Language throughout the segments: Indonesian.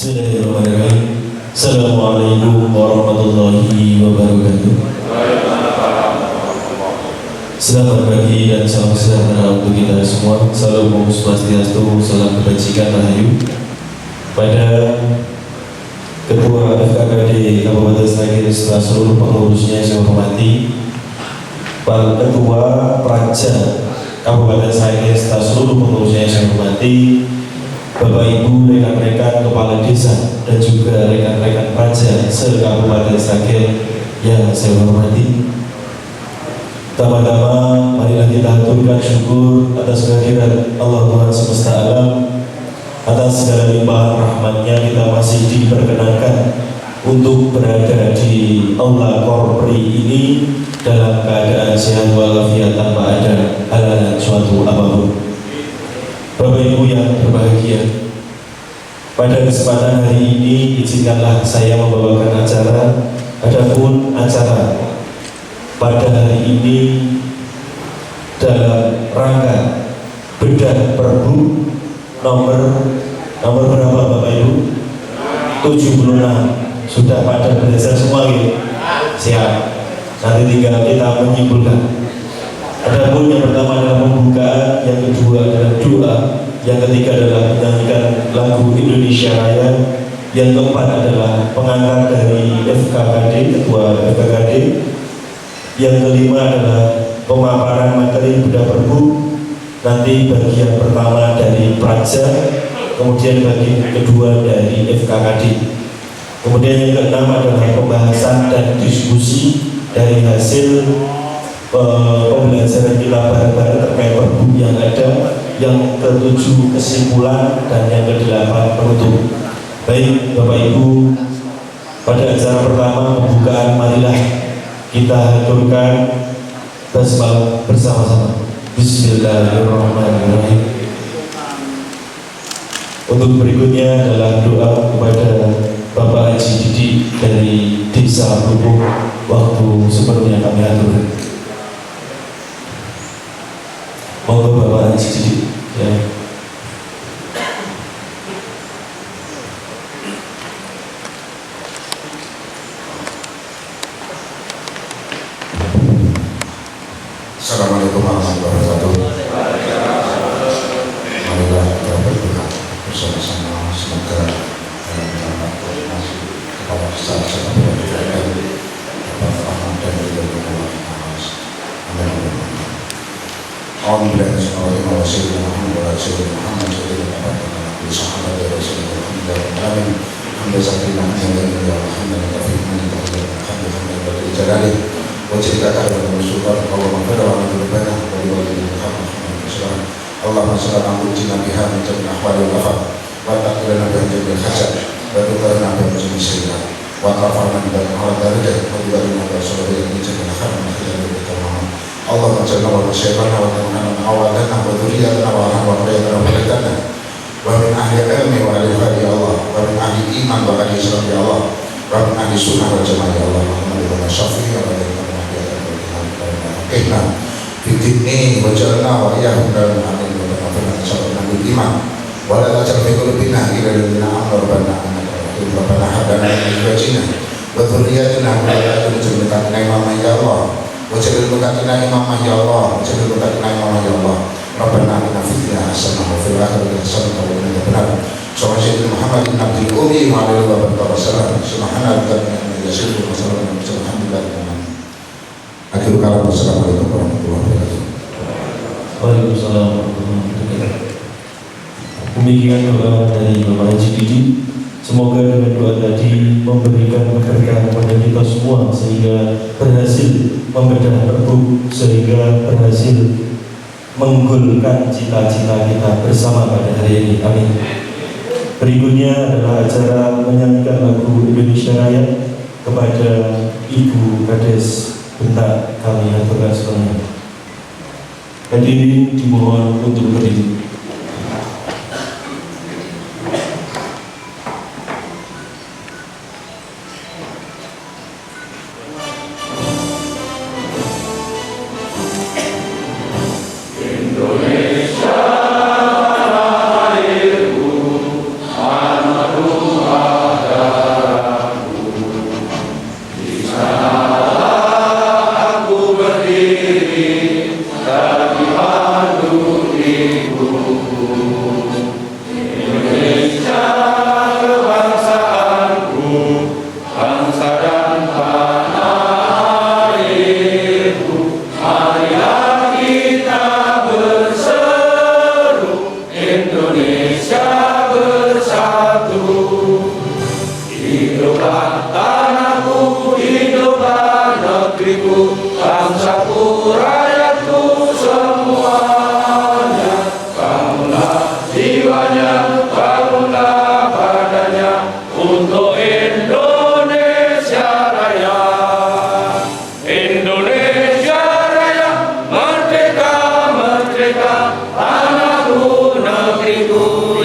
Bismillahirrahmanirrahim. Assalamualaikum warahmatullahi wabarakatuh. Selamat pagi dan salam sejahtera untuk kita semua. Salam Om Swastiastu, salam kebajikan rahayu. Pada Ketua FKKD Kabupaten Sragen serta seluruh pengurusnya yang saya hormati, Pak Ketua Praja Kabupaten Sragen serta seluruh pengurusnya yang saya hormati, Bapak Ibu, rekan-rekan kepala desa dan juga rekan-rekan praja se-Kabupaten Sragen yang saya hormati. Pertama-tama marilah kita haturkan syukur atas kehadiran Allah Tuhan semesta alam, atas segala limpahan rahmatnya kita masih diperkenankan untuk berada di aula korpri ini dalam keadaan sehat walafiat tanpa ada halangan suatu apapun. Bapak Ibu yang berbahagia, pada kesempatan hari ini izinkanlah saya membawakan acara. Adapun acara pada hari ini dalam rangka bedah Perbu nomor berapa Bapak Ibu? 76. Sudah pada belajar semua gitu? Siap. Nanti tinggal kita menyimpulkan. Adapun yang pertama adalah pembukaan, yang kedua adalah doa, yang ketiga adalah menyanyikan lagu Indonesia Raya, yang keempat adalah pengantar dari FKKD, Ketua FKKD, yang kelima adalah pemaparan materi bedah Perbu, nanti bagian pertama dari Praja, kemudian bagian kedua dari FKKD, kemudian yang keenam adalah pembahasan dan diskusi dari hasil pembelajaran kita bareng-bareng terkait Perbu yang ada, yang ke-7 kesimpulan, dan yang ke-8 penutup. Baik Bapak Ibu, pada acara pertama pembukaan marilah kita haturkan basmalah bersama-sama. Bismillahirrahmanirrahim. Untuk berikutnya adalah doa kepada Bapak Haji Didi dari Desa Lubuk. Waktu sepenuhnya kami aturkan. Monggo Bapak Haji Didi ya. Assalamualaikum warahmatullahi wabarakatuh. Marilah kita berdoa bersama-sama, semoga dalam koordinasi kepala besar serta dan dapat rahmat dan ridho Allah. Amin. Alhamdulillah, Assalamualaikum warahmatullahi wabarakatuh. Wajibkan kepada bersyukur Allah maghfirah wa maghfirah wa liwalidayna Allahumma salli ala Muhammad biha min jami'il ahwali wal afat wa taqdirna bi jami'il hajat wa tukarna bi jami'il sayyi'at wa tarfa'na bi al darajat wa tubarina bi sallallahu min jami'il khairin wa khairin wa tamam. Allahumma salli ala sayyidina wa nabiyina awalana wa dhurriyyatana wa rahmatana wa barakatana wa min ahli ilmi wa ahli hadi Allah wa min ahli iman wa ahli islam ya Allah wa min ahli sunnah wal jamaah ya Allah Muhammad wa syafi'i wa ihna fitni wajalna wa iyahum dalam amin wa ta'afina salam nabi iman wa la tajal fi qulubina ila lillina amr rabbana rabbana hadana ila wajina wa dhurriyyatina wa la tajal imamah ya Allah wa jalil mukatina imamah ya Allah wa jalil mukatina imamah ya Allah rabbana atina fid dunya hasanah wa fil akhirati hasanah wa qina adzabannar sayyidina Muhammadin nabiyil ummi wa alihi wa sallam subhana rabbika yasifu wa salamun alhamdulillah. Akhirul kalam, wassalamualaikum warahmatullahi wabarakatuh. Waalaikumsalam warahmatullahi wabarakatuh. Demikian doa dari Bapak Haji Didi. Semoga dengan doa tadi memberikan keberkahan kepada kita semua sehingga berhasil membedah Perbu, sehingga berhasil menggolkan cita-cita kita bersama pada hari ini. Amin. Berikutnya adalah acara menyanyikan lagu Indonesia Raya kepada Ibu Kades bentar kami aturkan semuanya. Hadirin dimohon untuk berdiri. Indonesia, airku, tanahku.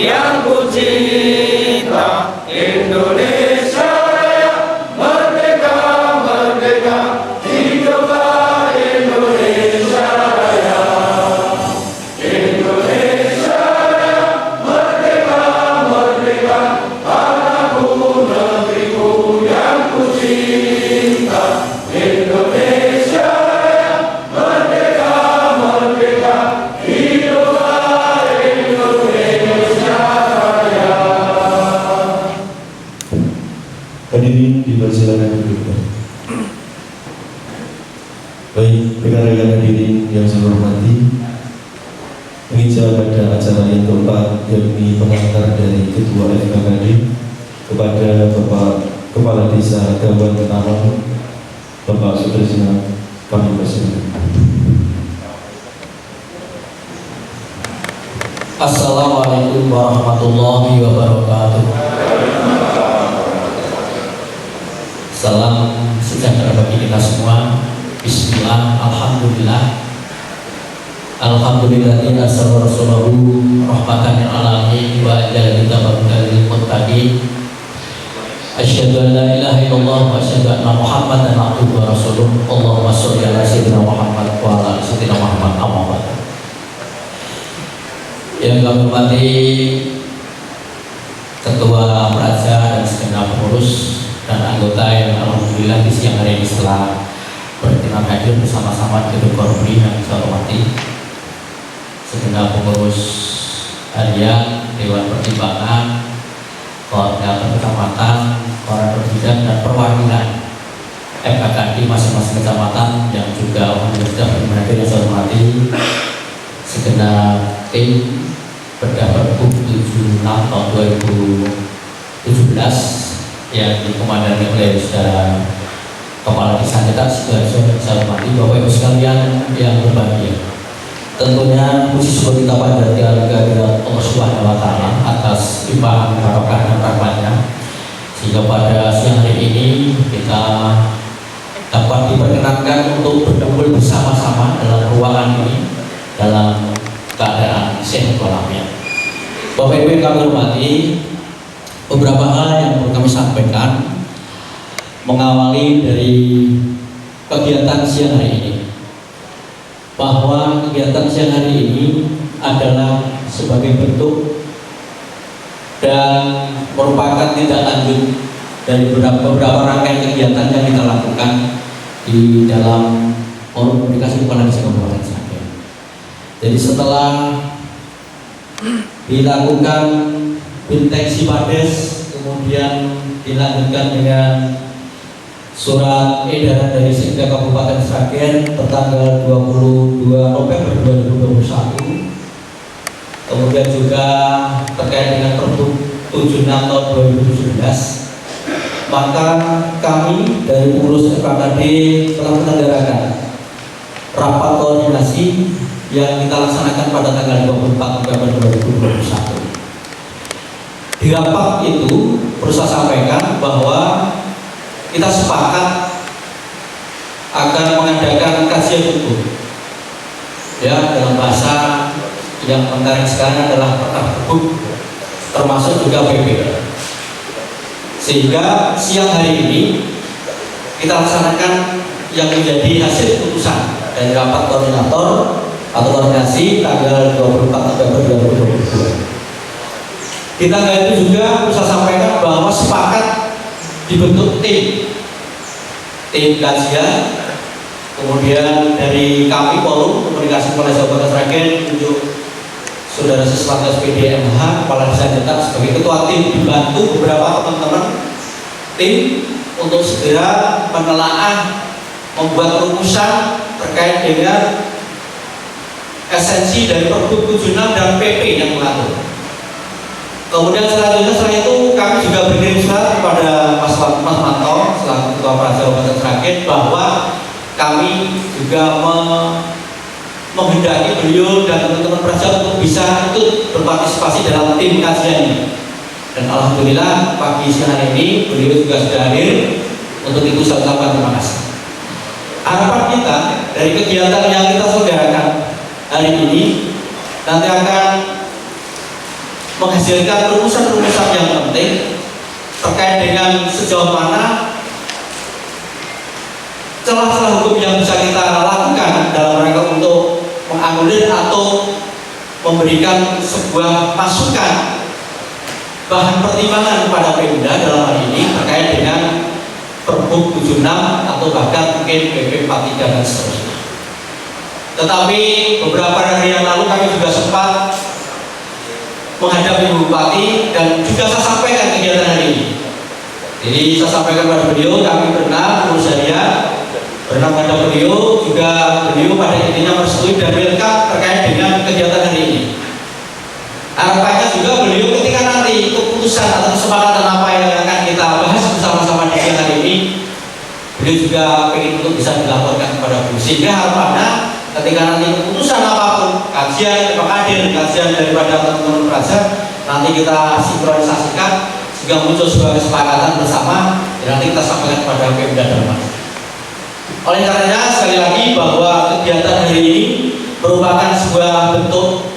yang ku cinta, Indonesia Raya, merdeka, merdeka, hiduplah Indonesia Raya. Indonesia Raya, merdeka, merdeka, tanahku, negeriku yang ku cinta. Indonesia Raya, merdeka, merdeka, hiduplah Indonesia Raya. Hadirin dipersilakan duduk. Baik, rekan-rekan hadirin yang saya hormati, menginjak pada acara yang keempat, yakni pengantar dari Ketua FKKD kepada Bapak Kepala Desa Gawan Ketawang, Bapak Sutrisna, kami persilakan. Assalamualaikum warahmatullahi wabarakatuh. Salam sejahtera bagi kita semua. Bismillah, alhamdulillah. Alhamdulillah arsala rasulahu rahmatan lil alamin wa ajala kitabatan lil muttaqin. Asyhadu an la ilaha illallah wa asyhadu anna Muhammadan abduhu wa rasuluh. Allahumma shalli ala sayyidina Muhammad wa ala ali sayyidina Muhammad. Amma ba'd. Yang kami hormati Ketua Praja dan segenap pengurus dan anggota yang alhamdulillah di siang hari ini setelah berkenan hadir bersama-sama di Gedung Korpri yang saya hormati, segenap pengurus harian, Dewan Pertimbangan, koordinator kecamatan, koordinator bidang dan perwakilan FKKD masing-masing kecamatan yang juga sudah berhadir yang saya hormati, segenap tim Perda Pergub 76 tahun 2017 yang dikomandani oleh Saudara Kepala Desa kita Sidoarjo dan saya hormati Bapak Ibu sekalian yang berbahagia. Tentunya puji syukur kita pada kehadirat Allah Subhanahu wa taala atas limpahan barokah dan rahmatnya sehingga pada siang hari ini kita dapat diperkenankan untuk berkumpul bersama-sama dalam ruangan ini dalam keadaan sehat walafiat. Bapak Ibu yang kami hormati, beberapa hal yang perlu kami sampaikan mengawali dari kegiatan siang hari ini, bahwa kegiatan siang hari ini adalah sebagai bentuk dan merupakan tindak lanjut dari beberapa rangkaian kegiatan yang kita lakukan di dalam Forum Komunikasi Kepala Desa Kabupaten Sragen. Jadi setelah dilakukan Bintek Sipades, kemudian dilanjutkan dengan surat edaran dari Sekda Kabupaten Sragen tertanggal 22 November 2021, kemudian juga terkait dengan Pergub 76 tahun 2017, maka kami dari pengurus FKKD telah menyelenggarakan rapat koordinasi yang kita laksanakan pada tanggal 24 November 2021. Di rapat itu perlu saya sampaikan bahwa kita sepakat akan mengadakan kajian hukum, ya, dalam bahasa yang menarik sekarang adalah pergub, termasuk juga PP. Sehingga siang hari ini kita laksanakan yang menjadi hasil keputusan dari rapat koordinator atau koordinasi tanggal 24 November 2022. Di tanggal itu juga bisa sampaikan bahwa sepakat dibentuk tim kajian, kemudian dari kami Forum Komunikasi Kepala Desa Kabupaten Sragen untuk Saudara Siswanto SPDMH Kepala Desa Cetak sebagai ketua tim, dibantu beberapa teman-teman tim untuk segera menelaah, membuat rumusan terkait dengan esensi dari Pergub 76 dan PP yang mengatur. Kemudian setelah itu kami juga berkirim surat kepada Mas Manto selaku Ketua Praja Kabupaten Sragen bahwa kami juga menghendaki beliau dan teman-teman Praja untuk bisa ikut berpartisipasi dalam tim kajian ini. Dan alhamdulillah pagi siang hari ini beliau juga sudah hadir. Untuk itu saya ucapkan terima kasih. Harapan kita dari kegiatan yang kita selenggarakan hari ini nanti akan menghasilkan rumusan-rumusan yang penting terkait dengan sejauh mana celah-celah hukum yang bisa kita lakukan dalam rangka untuk menganulir atau memberikan sebuah masukan bahan pertimbangan kepada Pemda dalam hal ini terkait dengan Pergub 76 atau bahkan mungkin PP 43 dan seterusnya. Tetapi beberapa hari yang lalu kami juga sempat menghadap Ibu Bupati dan juga saya sampaikan kegiatan hari ini. Jadi saya sampaikan kepada beliau, kami pernah urus harian, pernah menghadap beliau, juga beliau pada intinya merestui dan welcome terkait dengan kegiatan hari ini. Harapannya juga beliau ketika nanti keputusan atau kesepakatan apa yang akan kita bahas bersama-sama di siang hari ini, beliau juga ingin untuk bisa dilaporkan kepada beliau, sehingga harapannya ketika nanti keputusan apapun, kajian kajian daripada teman-teman pelajar, nanti kita sinkronisasikan sehingga muncul sebuah kesepakatan bersama dan nanti kita sampaikan kepada Pemda Dharma. Oleh karenanya sekali lagi bahwa kegiatan hari ini merupakan sebuah bentuk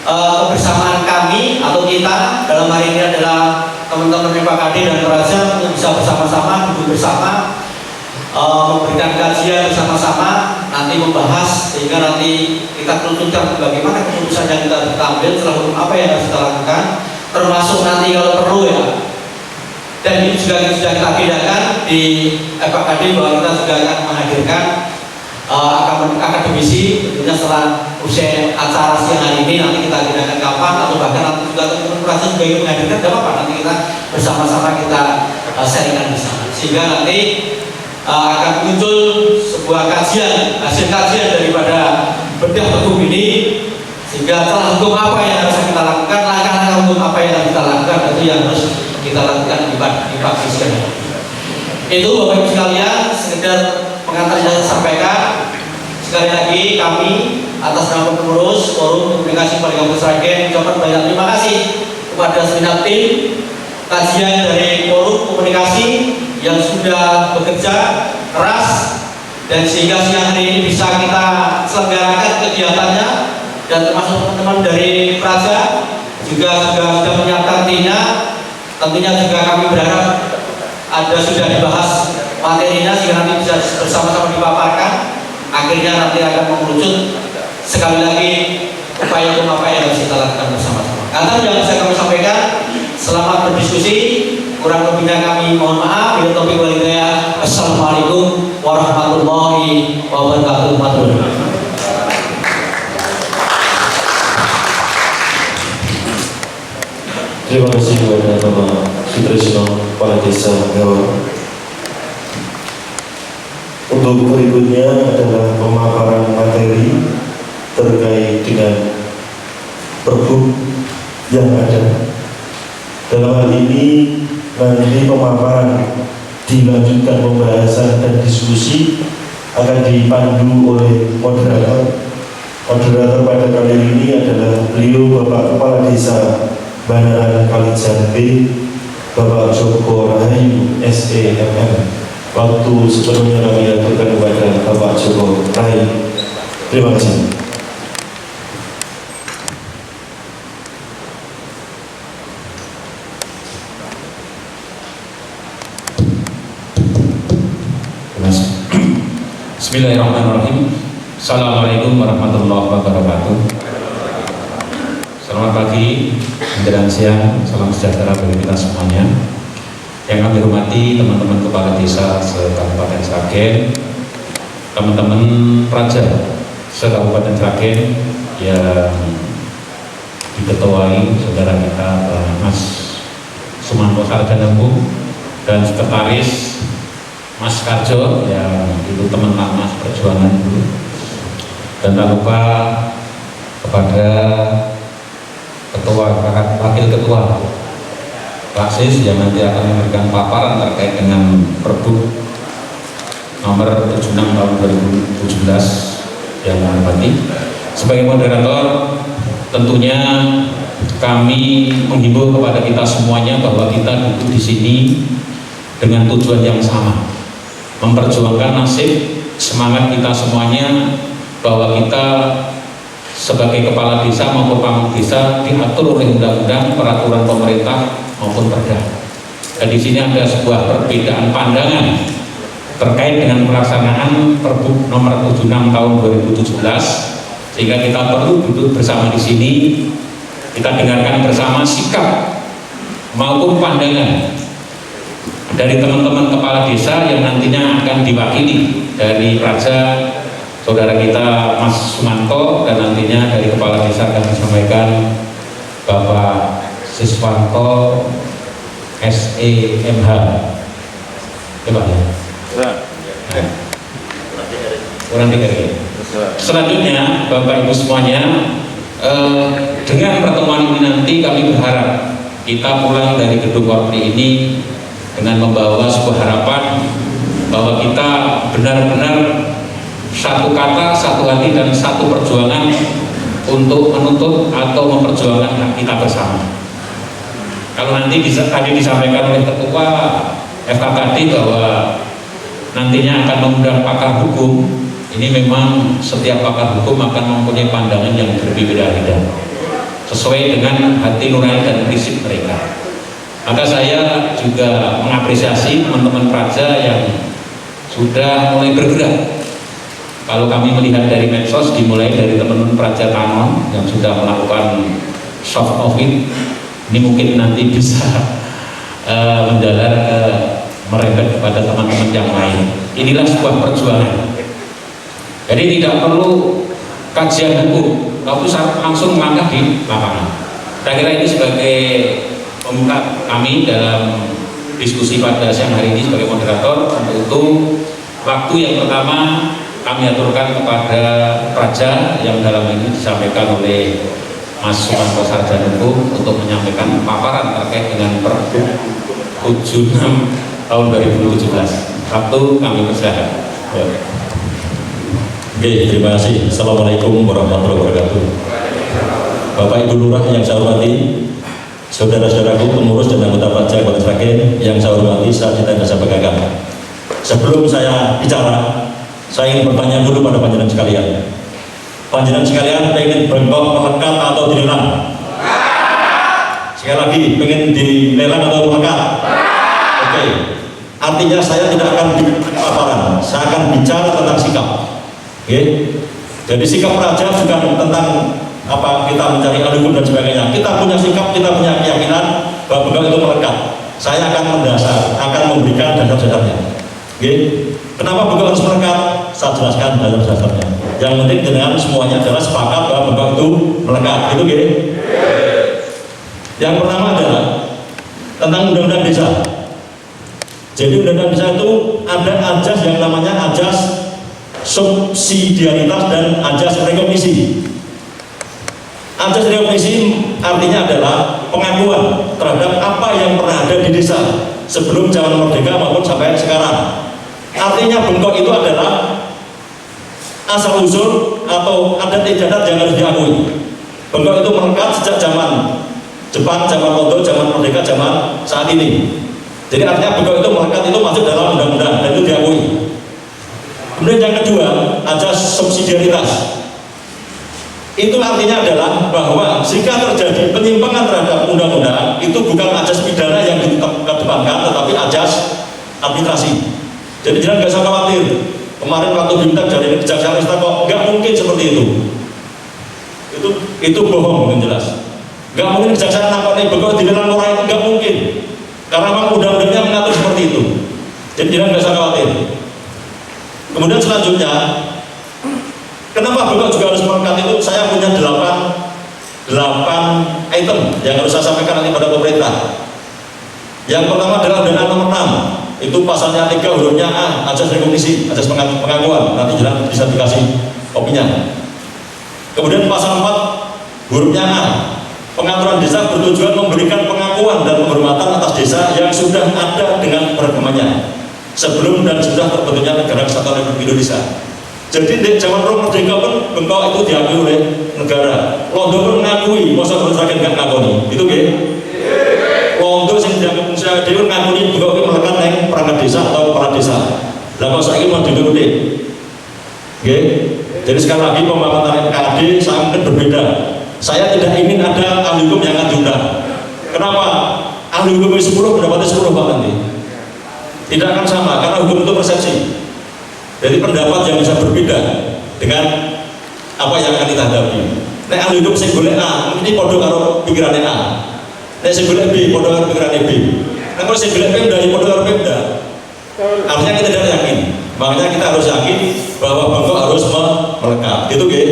kebersamaan kami atau kita dalam hari ini adalah teman-teman PKD dan pelajar untuk bisa bersama-sama duduk bersama, memberikan kajian bersama-sama, nanti membahas sehingga nanti kita kerucutkan bagaimana keputusan yang kita ambil setelah hukum apa yang harus kita lakukan, termasuk nanti kalau perlu ya. Dan ini juga sudah kita bedakan di FKD bahwa kita juga akan menghadirkan akademisi tentunya setelah usai acara siang hari ini, nanti kita bedakan kapan atau bahkan nanti juga teman-teman pelajar juga ingin menghadirkan, tidak apa-apa, nanti kita bersama-sama kita sharingkan di sana sehingga nanti akan muncul sebuah kajian, hasil kajian daripada bedah hukum ini sehingga celah hukum apa yang harus kita lakukan, langkah-langkah hukum apa yang harus kita lakukan, itu yang harus kita lakukan di pagi siang. Itu Bapak Ibu sekalian, sekedar pengantar yang saya sampaikan. Sekali lagi kami atas nama pengurus Forum Komunikasi Balik Kampus Sragen ucapkan banyak terima kasih kepada segenap tim kajian dari Forum Komunikasi yang sudah bekerja keras dan sehingga siang hari ini bisa kita selenggarakan kegiatannya, dan termasuk teman-teman dari Praja juga sudah menyiapkan timnya. Tentunya juga kami berharap sudah dibahas materinya sehingga nanti bisa bersama-sama dipaparkan, akhirnya nanti akan mengerucut sekali lagi upaya hukum apa yang harus kita lakukan bersama-sama. Karena yang bisa kami sampaikan, selamat berdiskusi. Kurang lebihnya kami mohon maaf. Bila taufiq wal hidayah. Assalamualaikum warahmatullahi wabarakatuh. Terima kasih kepada Bapak Sutrisno, Kepala Desa Gawang. Untuk berikutnya adalah pemaparan materi terkait dengan Pergub yang ada. Dalam hal ini nanti pemaparan dilanjutkan pembahasan dan diskusi akan dipandu oleh moderator. Moderator pada kali ini adalah beliau Bapak Kepala Desa Banaran Kalijambe, Bapak Joko Rahayu SEMM. Waktu sebelumnya kami aturkan kepada Bapak Joko Rahayu. Terima kasih. Bismillahirrahmanirrahim. Assalamualaikum warahmatullahi wabarakatuh. Selamat pagi, menjelang siang, salam sejahtera bagi kita semuanya. Yang kami hormati teman-teman kepala desa se-Kabupaten Sragen, teman-teman praja se-Kabupaten Sragen yang diketuai saudara kita Mas Sumanto Sarjanaku dan sekretaris Mas Karjo yang itu teman lama perjuangan dulu, dan tak lupa kepada wakil ketua Praksis yang nanti akan memberikan paparan terkait dengan Pergub nomor 76 tahun 2017 yang hormati. Sebagai moderator, tentunya kami menghimbau kepada kita semuanya bahwa kita duduk di sini dengan tujuan yang sama, memperjuangkan nasib, semangat kita semuanya bahwa kita sebagai kepala desa maupun pamong desa diatur oleh undang-undang, peraturan pemerintah maupun perda. Dan di sini ada sebuah perbedaan pandangan terkait dengan pelaksanaan Pergub nomor 76 tahun 2017, sehingga kita perlu duduk bersama di sini, kita dengarkan bersama sikap maupun pandangan dari teman-teman kepala desa yang nantinya akan diwakili dari Praja saudara kita Mas Sumanto, dan nantinya dari kepala desa akan disampaikan Bapak Siswanto SEMH. Coba ya. Kurang tiga ya. Selanjutnya Bapak Ibu semuanya, dengan pertemuan ini nanti kami berharap kita pulang dari gedung Korpri ini dengan membawa sebuah harapan bahwa kita benar-benar satu kata, satu hati, dan satu perjuangan untuk menuntut atau memperjuangkan hak kita bersama. Kalau nanti tadi disampaikan oleh Ketua FKKD bahwa nantinya akan mengundang pakar hukum, ini memang setiap pakar hukum akan mempunyai pandangan yang berbeda-beda sesuai dengan hati nurani dan prinsip mereka. Maka saya juga mengapresiasi teman-teman Praja yang sudah mulai bergerak. Kalau kami melihat dari medsos, dimulai dari teman-teman Praja Tanon yang sudah melakukan soft audit, ini mungkin nanti bisa menjalar ke merembet kepada teman-teman yang lain. Inilah sebuah perjuangan. Jadi tidak perlu kajian hukum, tapi langsung melangkah di lapangan. Saya kira ini sebagai pembuka kami dalam diskusi pada siang hari ini sebagai moderator. Untuk itu, waktu yang pertama kami aturkan kepada Praja yang dalam ini disampaikan oleh Mas Sumanto Sarjanungko untuk menyampaikan paparan terkait dengan Pergub 76 tahun 2017. Waktu kami persilakan. Oke, terima kasih. Assalamualaikum warahmatullahi wabarakatuh. Bapak Ibu Lurah yang saya hormati, saudara-saudaraku pengurus dan anggota Praja Kabupaten Sragen yang saya hormati, sarjana dan saya banggakan. Sebelum saya bicara, saya ingin bertanya dulu pada panjenengan sekalian. Panjenengan sekalian ingin bengkok, melekat atau dilelang? Sekali lagi, pengen dilelang atau melekat? Oke. Artinya saya tidak akan bicara paparan, saya akan bicara tentang sikap. Oke. Jadi sikap Praja bukan tentang apa kita mencari hukum dan sebagainya. Kita punya sikap, kita punya keyakinan bahwa bengkok itu melekat. Saya akan mendasar, akan memberikan dasar-dasarnya. Oke. Kenapa bengkok harus melekat? Saya jelaskan dasar-dasarnya. Yang penting dengan semuanya adalah sepakat bahwa bengkok itu melekat. Itu oke. Yang pertama adalah tentang undang-undang desa. Jadi undang-undang desa itu ada ajas yang namanya ajas subsidiaritas dan ajas rekognisi. Ajas rekognisi artinya adalah pengakuan terhadap apa yang pernah ada di desa sebelum zaman merdeka maupun sampai sekarang. Artinya bengkok itu adalah asal usul atau adat istiadat yang harus diakui. Bengkok itu melekat sejak zaman Jepang, zaman Ondo, zaman merdeka, zaman saat ini. Jadi artinya bengkok itu melekat, itu masuk dalam undang-undang dan itu diakui. Kemudian yang kedua, ajas subsidiaritas. Itu artinya adalah bahwa jika terjadi penyimpangan terhadap undang-undang, itu bukan ajas pidana yang dikedepankan, tetapi ajas arbitrasi. Jadi jangan nggak usah khawatir. Kemarin waktu diminta dari Kejaksaan kok nggak mungkin seperti itu. Itu bohong yang jelas. Nggak mungkin Kejaksaan nampaknya bengkok dilelang orang itu nggak mungkin. Karena memang undang-undangnya mengatur seperti itu. Jadi jangan nggak usah khawatir. Kemudian selanjutnya, kenapa bengkok juga harus melekat itu? Saya punya 8 item yang harus saya sampaikan nanti pada pemerintah. Yang pertama adalah Undang-Undang nomor 6. Itu pasalnya 3 hurufnya A, ajas rekognisi, ajas pengakuan. Nanti jelas bisa dikasih kopinya. Kemudian pasal 4 hurufnya A, pengaturan desa bertujuan memberikan pengakuan dan penghormatan atas desa yang sudah ada dengan perkembangannya sebelum dan sudah terbentuknya negara kesatuan Republik Indonesia. Jadi di zaman merdeka pun bengkok itu diakui oleh negara. Londo pun mengakui, masa harus rakyat nggak ngakoni. Itu gitu. Londo yang dianggap Indonesia dia ngakuni bengkok itu melekat naik perangkat desa atau kepala desa. Lah kok saya mau dituruti. Oke. Jadi sekali lagi pembahasan KAD saya mungkin berbeda. Saya tidak ingin ada ahli hukum yang akan diundang. Kenapa? Ahli hukum 10 pendapatnya 10 Pak nanti. Tidak akan sama karena hukum itu persepsi. Jadi pendapat yang bisa berbeda dengan apa yang akan kita hadapi. Nek ahli hukum sing golek A, ini podo karo pikirannya A. Nek sing golek B, podo karo pikirannya B. Nek kalau sing golek Pemda, ya podo karo Pemda. Artinya kita tidak yakin. Makanya kita harus yakin bahwa bengkok harus melekat. Gitu nggih.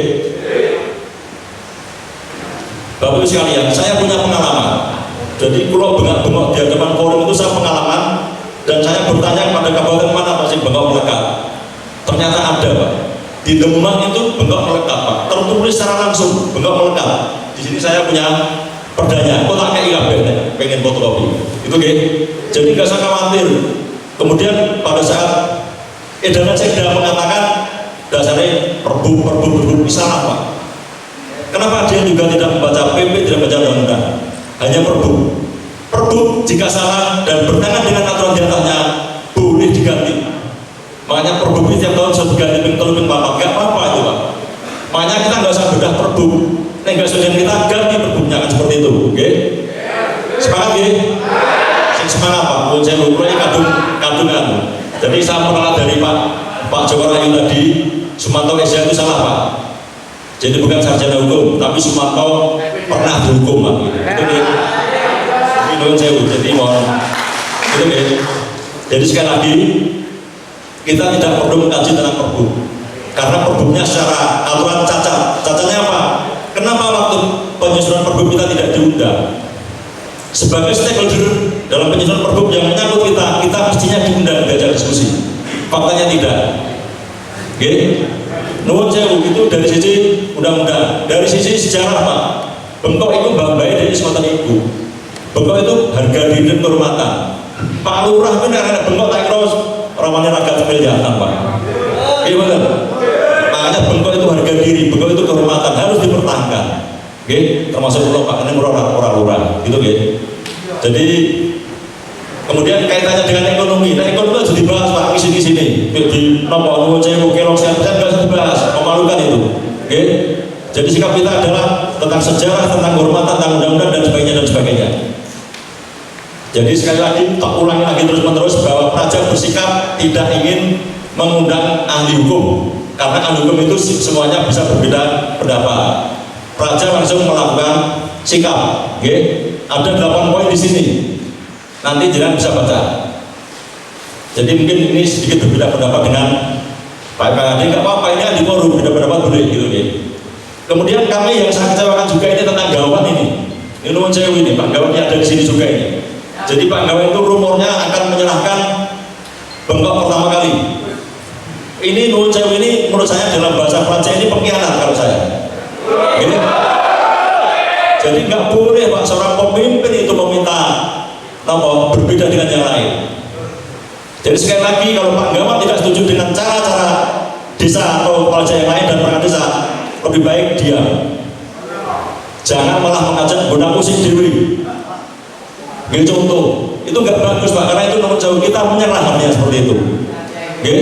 Bapak Ibu sekalian, saya punya pengalaman. Jadi kalau bengok-bengok di hadapan forum itu saya pengalaman dan saya bertanya kepada kabupaten mana pasti bengkok melekat. Ternyata ada Pak. Di Demak itu bengkok melekat Pak. Tertulis secara langsung bengkok melekat. Di sini saya punya perdanya. Kok tak kayak kabeh pengen fotokopi. Itu nggih. Jadi nggak usah khawatir. Kemudian pada saat edaran sekda mengatakan dasarnya perbu bisa apa? Kenapa dia juga tidak membaca PP, tidak membaca undang-undang? Hanya perbu. Perbu jika salah dan bertentangan dengan aturan di atasnya boleh diganti. Makanya perbu ini tiap tahun sudah diganti ping papat, nggak apa-apa itu Pak. Makanya kita nggak usah bedah perbu. Nggak usah kita ganti perbunya kan seperti itu, oke? Semangat ya? Semangat Pak. Saya mulai kadungan. Jadi saya pernah dari Pak Joko Rayu tadi, Sumanto Esa itu salah Pak. Jadi bukan sarjana hukum, tapi Sumanto pernah dihukum Pak. Itu dia. Ini saya jadi mohon. Itu dia. Jadi sekali lagi kita tidak perlu mengkaji tentang perbu, karena perbunya secara aturan cacat. Cacatnya apa? Kenapa waktu penyusunan perbu kita tidak diundang? Sebagai stakeholder dalam penyusunan perbu yang menyangkut kita mestinya diundang diajak diskusi. Faktanya tidak. Oke? Nuwun sewu itu dari sisi undang-undang, dari sisi sejarah Pak. Bengkok itu mbak-mbak dari sematan ibu. Bengkok itu harga diri dan kehormatan. Pak Lurah itu ada bengkok tak terus ramanya raga kejahatan Pak. Gimana? Makanya bengkok itu harga diri, bengkok itu kehormatan harus dipertahankan. Oke? Termasuk pulau Pak, ini orang lurah, gitu ya. Jadi kemudian kaitannya dengan ekonomi. Nah ekonomi harus dibahas Pak di sini. Di nomor nuwun sewu kelong sekian persen nggak usah dibahas, memalukan itu. Oke? Jadi sikap kita adalah tentang sejarah, tentang kehormatan, tentang undang-undang dan sebagainya. Jadi sekali lagi tak ulangi lagi terus-menerus bahwa Praja bersikap tidak ingin mengundang ahli hukum karena ahli hukum itu semuanya bisa berbeda pendapat. Praja langsung melakukan sikap. Oke? Ada 8 poin di sini. Nanti jangan bisa baca. Jadi mungkin ini sedikit berbeda pendapat dengan Pak KAD, nggak apa-apa, ini ahli forum, beda pendapat boleh gitu ya. Kemudian kami yang sangat kecewakan juga ini tentang Gawan ini. Ini nuwun sewu ini, Pak Gawan ada di sini juga ini. Jadi Pak Gawan itu rumornya akan menyerahkan bengkok pertama kali. Ini nuwun sewu ini menurut saya dalam bahasa Prancis ini pengkhianat kalau saya. Gini. Jadi nggak boleh Pak seorang pemimpin itu meminta berbeda dengan yang lain. Jadi sekali lagi kalau Pak Gawan tidak setuju dengan cara-cara desa atau kepala desa yang lain dan perangkat desa, lebih baik diam. Jangan malah mengajak guna musik dewi. Gini contoh, itu nggak bagus Pak, karena itu nomor jauh kita menyerah artinya seperti itu. Oke?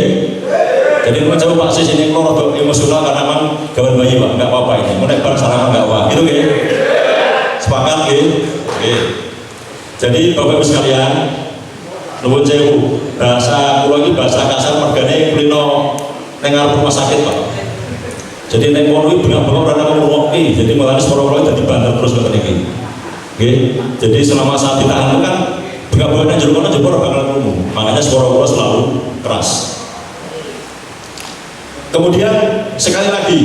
Jadi nomor jauh Pak Sis ini kalau emosional karena memang gawan bayi Pak, nggak apa-apa ini. Menek bar salaman nggak apa, gitu ya? Sepakat gitu? Oke. Jadi Bapak Ibu sekalian, nuwun sewu, bahasa kula iki bahasa kasar mergane kulino nengar rumah sakit Pak. Jadi nek kono iki bengak-bengok ora nang ngopi, jadi malah swara-swara dadi banter terus ngoten iki. Nggih. Jadi selama saat ditahan itu kan bengak-bengok nang jero kono jebor bakal krungu. Makanya swara-swara selalu keras. Kemudian sekali lagi,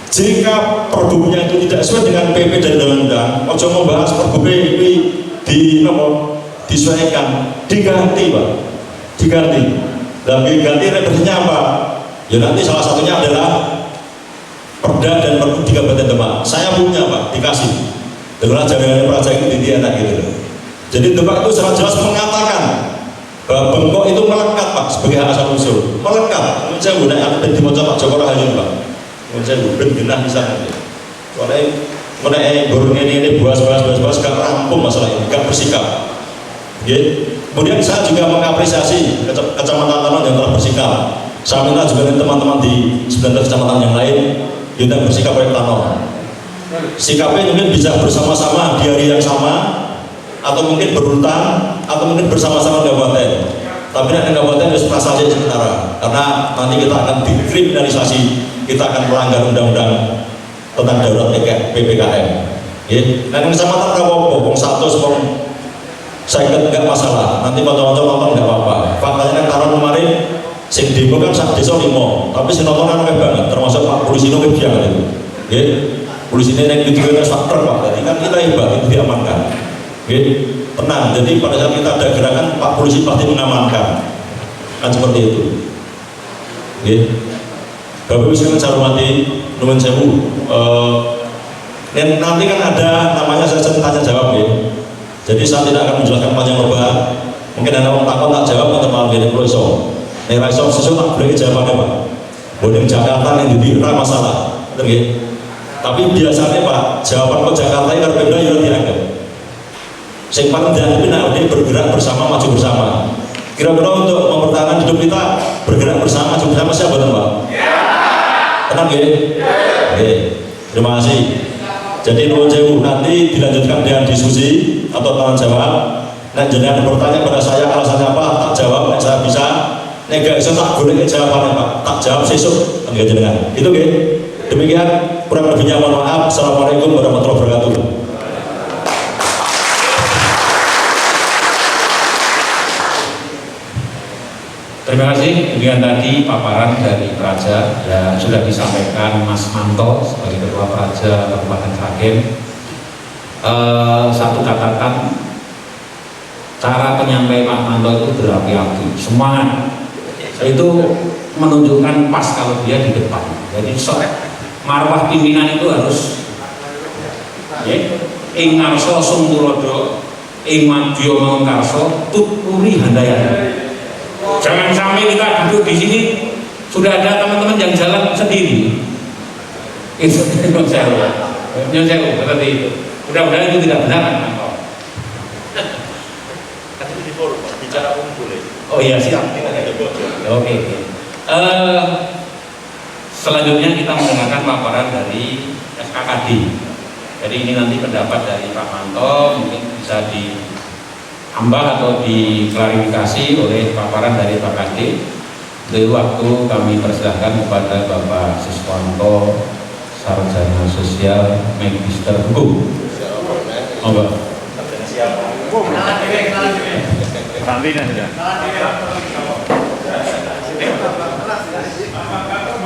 jika perbunya itu tidak sesuai dengan PP dan undang-undang, ojo membahas perbu PP disesuaikan, diganti Pak, diganti. Dan diganti representasinya apa? Ya nanti salah satunya adalah perda dan perbu di Kabupaten Demak. Saya punya Pak, dikasih. Itulah jaringan Praja itu di anak gitu. Jadi Demak itu secara jelas mengatakan bahwa bengkok itu melekat Pak sebagai hak asal usul, melekat. Saya gunakan di Pak Joko Rayu Pak. Saya ben genah bisa nanti. Soalnya mengenai burung ini buas gak rampung masalah ini, gak bersikap. Kemudian saya juga mengapresiasi Kecamatan Tanon yang telah bersikap. Saya minta juga teman-teman di 19 kecamatan yang lain kita bersikap kayak Tanor. Sikapnya mungkin bisa bersama-sama di hari yang sama, atau mungkin berurutan, atau mungkin bersama-sama kabupaten. Tapi nanti kabupaten harus prestasi sementara, karena nanti kita akan dikriminalisasi, kita akan melanggar undang-undang tentang darurat PPKM. Nah yang kecamatan Rawopo, wong 100, wong 50 enggak masalah. Nanti motor-motor nonton enggak apa-apa. Faktanya kan tahun kemarin sing demo kan sak desa 5, tapi sing nonton kan akeh banget, termasuk Pak Polisi nang biang itu. Nggih. Polisi ini yang video faktor Pak, jadi kan kita hebat itu diamankan. Tenang, jadi pada saat kita ada gerakan Pak Polisi pasti mengamankan, kan seperti itu. Bapak Ibu sekalian saya hormati, nuwun sewu. Dan nanti kan ada namanya sesi tanya jawab ya. Jadi saya tidak akan menjelaskan panjang lebar. Mungkin ada orang takut tak jawab atau malah gini kalau iso. Nih iso sesuatu tak boleh jawabannya Pak. Boleh Jakarta yang jadi masalah, betul. Tapi biasanya Pak, jawaban ke Jakarta itu harus beda ya dianggap. Yang paling dianggap ini bergerak bersama, maju bersama. Kira-kira untuk mempertahankan hidup kita bergerak bersama, maju bersama siapa tuh Pak? Tenang ya? Oke, terima kasih. Jadi nuwun sewu, nanti dilanjutkan dengan diskusi atau tanya jawab. Nah, jangan bertanya pada saya alasannya apa, tak jawab, nah, saya bisa. Nek gak bisa tak boleh jawabannya Pak, tak jawab sesuk, enggak jenengan. Itu nggih. Demikian kurang lebihnya mohon maaf. Assalamualaikum warahmatullahi wabarakatuh. Terima kasih. Demikian tadi paparan dari Praja yang sudah disampaikan Mas Manto sebagai Ketua Praja Kabupaten Sragen. Satu catatan, cara penyampaian Pak Manto itu berapi-api, semangat. Itu menunjukkan pas kalau dia di depan. Jadi marwah pimpinan itu harus ing ngarsa sumtulodo ing madya mangkarsa tuturi handayana. Jangan sampai kita duduk di sini sudah ada teman-teman yang jalan sendiri. Itu nyonsewu seperti itu. Mudah-mudahan itu tidak benar kan? Tadi di forum bicara umum boleh. Oh iya siap. Oke. Selanjutnya kita mendengarkan paparan dari SKKD. Jadi ini nanti pendapat dari Pak Manto mungkin bisa diambah atau diklarifikasi oleh paparan dari Pak Kd. Dari waktu kami persilahkan kepada Bapak Siswanto, Sarjana Sosial, Magister Hukum. Monggo.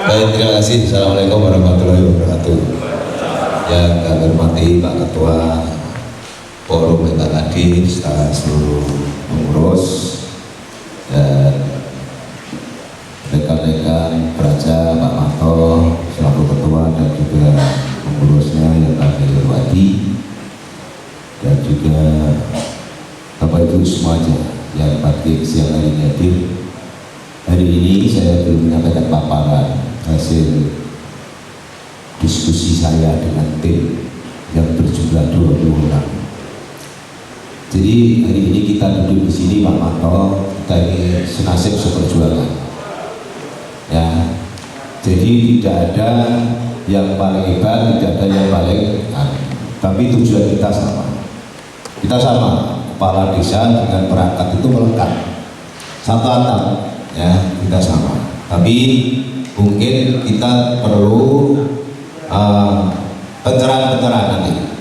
Baik, terima kasih. Assalamualaikum warahmatullahi wabarakatuh. Yang kami hormati Pak Ketua Forum PKKD serta seluruh pengurus dan rekan-rekan Praja, Pak Manto selaku Ketua dan juga pengurusnya yang kami hormati, dan juga Bapak Ibu semuanya yang pada siang hari ini hadir. Hari ini saya belum menyampaikan paparan hasil diskusi saya dengan tim yang berjumlah 20 orang. Jadi hari ini kita duduk di sini Pak Manto, kita ini senasib seperjuangan. Ya, jadi tidak ada yang paling hebat, tidak ada yang paling tapi tujuan kita sama. Kita sama, kepala desa dengan perangkat itu melekat satu atap, ya kita sama. Tapi mungkin kita perlu pencerahan nanti.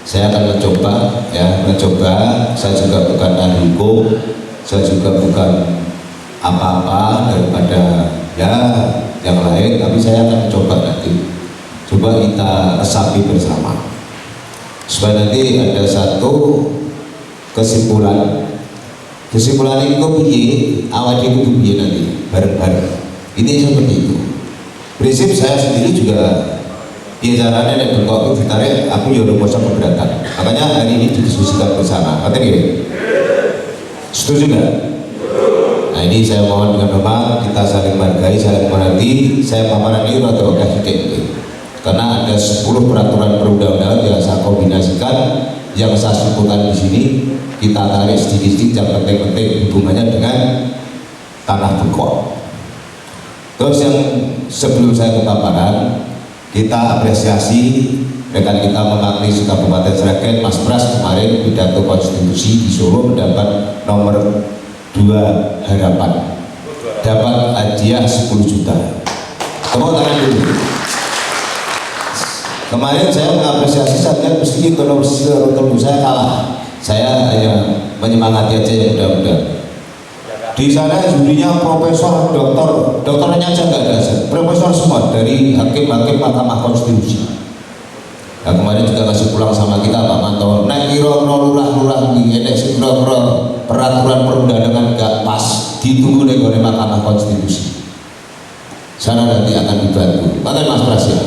Saya akan mencoba, saya juga bukan ahli hukum, saya juga bukan apa-apa daripada ya yang lain, tapi saya akan mencoba nanti. Coba kita resapi bersama supaya nanti ada satu kesimpulan ini kok piye, awal itu piye nanti bareng-bareng. Ini seperti itu. Prinsip saya sendiri juga biasanya nek berkok ditarik, aku ya udah bosan keberatan. Makanya hari ini didiskusikan bersama. Ngerti nggih? Setuju nggak? Nah ini saya mohon dengan hormat kita saling menghargai, saling mengerti. Saya paparan ini rada oke sedikit. Karena ada 10 peraturan perundang-undangan yang saya kombinasikan, yang saya simpulkan di sini, kita tarik sedikit-sedikit yang penting-penting hubungannya dengan tanah Bengkok. Terus yang sebelum saya ke paparan, kita apresiasi rekan kita mewakili Kabupaten Sragen, Mas Pras kemarin pidato konstitusi di Solo mendapat nomor 2 harapan, dapat hadiah 10 juta. Tepuk tangan dulu. Kemarin saya mengapresiasi, saya lihat meskipun kalau saya kalah, saya hanya menyemangati aja ya, mudah-mudahan. Di sana jurinya profesor, dokternya aja nggak ada, profesor semua dari hakim-hakim Mahkamah Konstitusi. Nah, kemarin juga kasih pulang sama kita Pak Manto. Nah, lurah-lurah ini peraturan perundangan nggak pas, ditunggu oleh Mahkamah Konstitusi. Sana nanti akan dibantu. Makanya Mas Pras ya.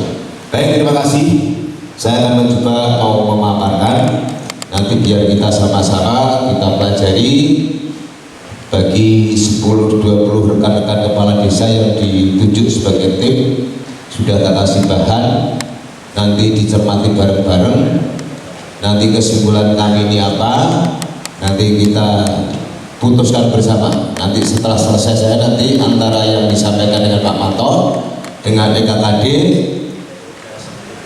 Baik, terima kasih. Saya akan mencoba mau memaparkan. Nanti biar kita sama-sama kita pelajari. Bagi 10-20 rekan-rekan kepala desa yang ditunjuk sebagai tim, sudah tak kasih bahan, nanti dicermati bareng-bareng, nanti kesimpulan kami ini apa, nanti kita putuskan bersama. Nanti setelah selesai saya nanti antara yang disampaikan dengan Pak Manto dengan DKKD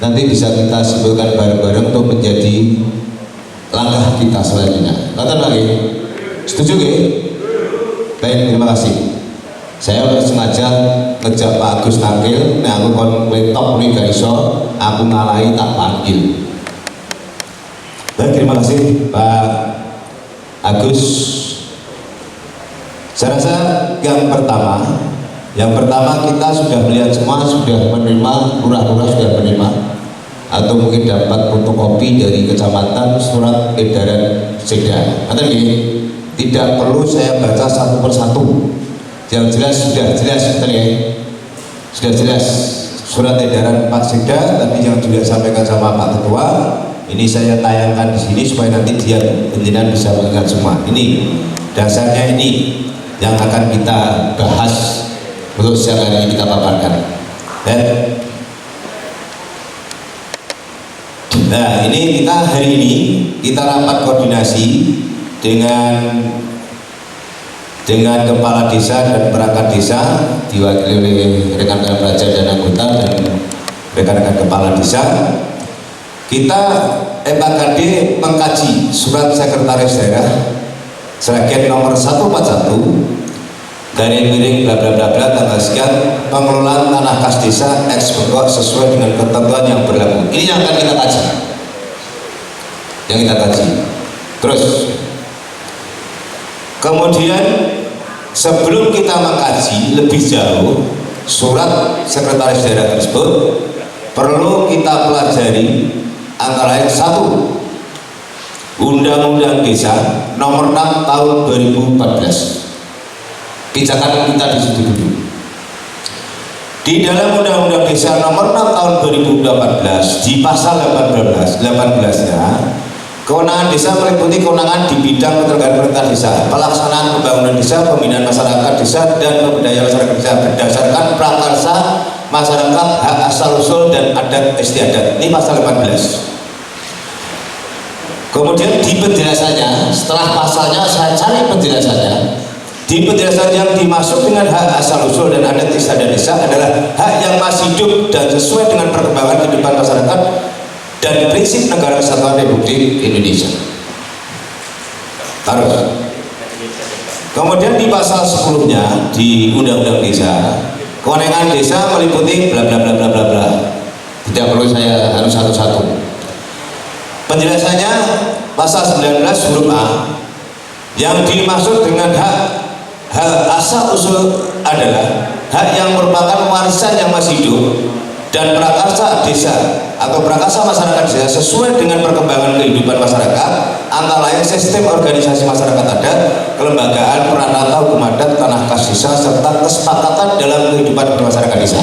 nanti bisa kita simpulkan bareng-bareng untuk menjadi langkah kita selanjutnya. Katakan lagi, setuju gak? Baik, terima kasih. Saya sengaja ngejak Pak Agus tampil, nah aku kon top nih gak iso, aku ngalahi tak panggil. Baik, terima kasih Pak Agus. Saya rasa yang pertama kita sudah melihat semua, sudah menerima, lurah-lurah sudah menerima, atau mungkin dapat fotokopi dari kecamatan surat edaran Sekda. Atau gini, tidak perlu saya baca satu persatu, yang jelas sudah jelas, sudah jelas surat edaran Pak Sekda tadi yang juga sampaikan sama Pak Ketua. Ini saya tayangkan di sini supaya nanti dia penjelasan bisa mengingat semua. Ini dasarnya, ini yang akan kita bahas untuk siang hari ini kita paparkan. Nah, ini kita hari ini kita rapat koordinasi dengan kepala desa dan perangkat desa diwakili oleh rekan-rekan pelajar dan anggota dan rekan-rekan kepala desa. Kita MKD mengkaji surat sekretaris daerah Sragen nomor 141 dari miring bla bla bla bla tanggal sekian, pengelolaan tanah kas desa eks Bengkok sesuai dengan ketentuan yang berlaku. Ini yang akan kita kaji, terus kemudian sebelum kita mengkaji lebih jauh surat sekretaris daerah tersebut, perlu kita pelajari antara lain satu, Undang-Undang Desa nomor 6 tahun 2014. Pijakan kita di situ dulu. Di dalam Undang-Undang Desa nomor 6 tahun 2018 di pasal 18-nya, kewenangan desa meliputi kewenangan di bidang penyelenggaraan perintah desa, pelaksanaan pembangunan desa, pembinaan masyarakat desa, dan pemberdayaan masyarakat desa berdasarkan prakarsa masyarakat, hak asal usul dan adat istiadat. Ini pasal 18. Kemudian di penjelasannya, setelah pasalnya saya cari penjelasannya. Di penjelasan yang dimaksud dengan hak asal usul dan adat istiadat desa adalah hak yang masih hidup dan sesuai dengan perkembangan kehidupan masyarakat dan prinsip negara kesatuan Republik Indonesia. Taruh. Kemudian di pasal 10-nya di Undang-Undang Desa, kewenangan desa meliputi bla bla bla bla bla bla. Tidak perlu saya harus satu-satu. Penjelasannya pasal 19 huruf A, yang dimaksud dengan hak asal usul adalah hak yang merupakan warisan yang masih hidup dan prakarsa desa atau prakarsa masyarakat desa sesuai dengan perkembangan kehidupan masyarakat, antara lain sistem organisasi masyarakat adat, kelembagaan, peran atau hukum adat, tanah kas desa, serta kesepakatan dalam kehidupan bermasyarakat desa.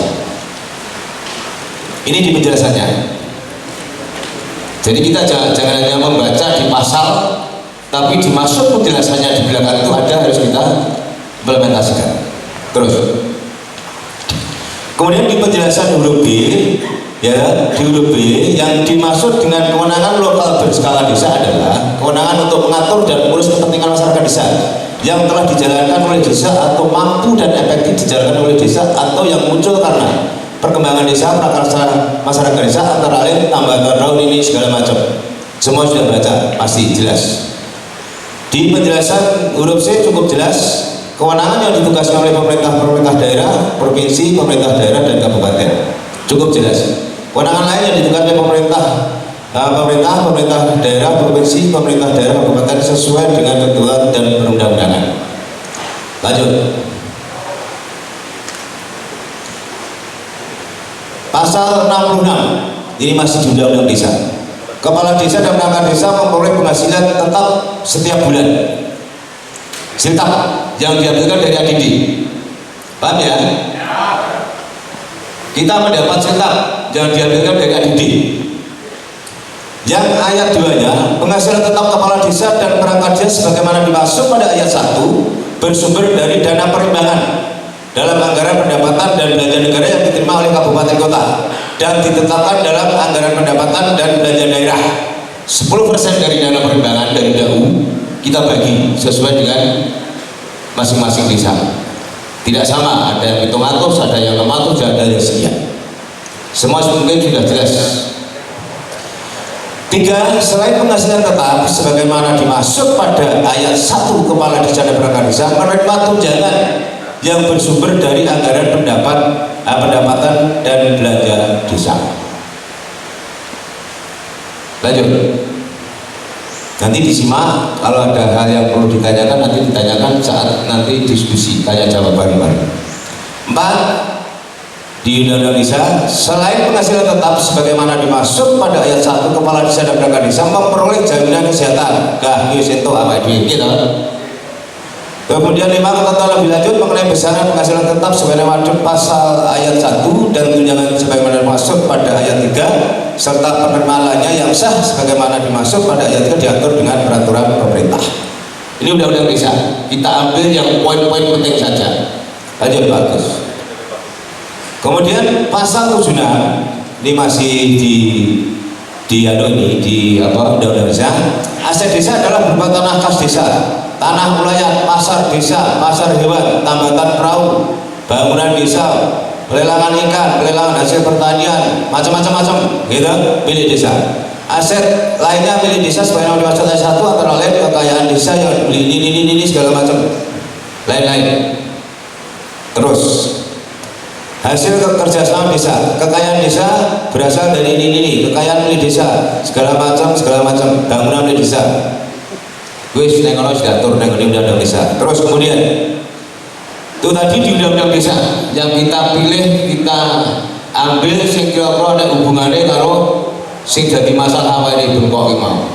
Ini di penjelasannya. Jadi kita jangan hanya membaca di pasal, tapi dimaksud penjelasannya di belakang itu ada, harus kita implementasikan. Terus kemudian di penjelasan huruf B, ya, di huruf B yang dimaksud dengan kewenangan lokal berskala desa adalah kewenangan untuk mengatur dan mengurus kepentingan masyarakat desa yang telah dijalankan oleh desa atau mampu dan efektif dijalankan oleh desa atau yang muncul karena perkembangan desa, prakarsa masyarakat desa, antara lain tambahan raun ini segala macam. Semua sudah baca, pasti jelas. Di penjelasan huruf C cukup jelas kewenangan yang ditugaskan oleh pemerintah daerah, provinsi, pemerintah daerah dan kabupaten. Cukup jelas. Kewenangan lain yang ditugaskan oleh pemerintah daerah, provinsi, pemerintah daerah, kabupaten sesuai dengan ketentuan dan perundang-undangan. Lanjut. Pasal 66 ini masih di Undang-Undang Desa. Kepala desa dan perangkat desa memperoleh penghasilan tetap setiap bulan. Tetap yang diambilkan dari ADD. Paham ya? Kita mendapat tetap yang diambilkan dari ADD. Yang ayat 2-nya, penghasilan tetap kepala desa dan perangkat desa sebagaimana dimaksud pada ayat 1 bersumber dari dana perimbangan dalam anggaran pendapatan dan belanja negara yang diterima oleh kabupaten kota dan ditetapkan dalam anggaran pendapatan dan belanja daerah. 10% dari dana perimbangan dari DAU kita bagi sesuai dengan masing-masing desa. Tidak sama, ada yang 700, ada yang 600, ada yang sekian. Semua mungkin sudah jelas. 3. Selain penghasilan tetap sebagaimana dimaksud pada ayat 1 kepala desa dan perangkat desa menerima tunjangan yang bersumber dari anggaran pendapatan dan belanja desa. Lanjut. Nanti disimak, kalau ada hal yang perlu ditanyakan nanti ditanyakan saat nanti diskusi tanya jawab bareng-bareng. 4. Di Undang-Undang Desa, selain penghasilan tetap sebagaimana dimaksud pada ayat 1 kepala desa dan perangkat desa memperoleh jaminan kesehatan. Itu apa gitu. Kemudian 5. Ketentuan lebih lanjut mengenai besaran penghasilan tetap sebagaimana pasal ayat 1 dan tunjangan sebagaimana dimaksud pada ayat 3 serta penerimaan lainnya yang sah sebagaimana dimaksud pada ayat 3 diatur dengan peraturan pemerintah. Ini Undang-Undang Desa. Kita ambil yang poin-poin penting saja. Lanjut bagus. Kemudian pasal 76 ini masih di Undang-Undang Desa. Aset desa adalah berupa tanah kas desa, tanah wilayah, pasar desa, pasar hewan, tambatan perahu, bangunan desa, pelelangan ikan, pelelangan hasil pertanian, macam-macam gitu, milik desa. Aset lainnya milik desa sebagaimana dimaksud ayat 1 antara lain kekayaan desa yang dibeli ini segala macam lain-lain. Terus hasil kerjasama desa, kekayaan desa berasal dari ini, kekayaan milik desa, segala macam, bangunan milik desa. Wis nek ono diatur ning Undang-Undang Desa. Terus kemudian itu tadi di Undang-Undang Desa yang kita pilih, kita ambil sing kira-kira nek hubungannya karo sing dadi masalah awake dhewe bengkok iki mau.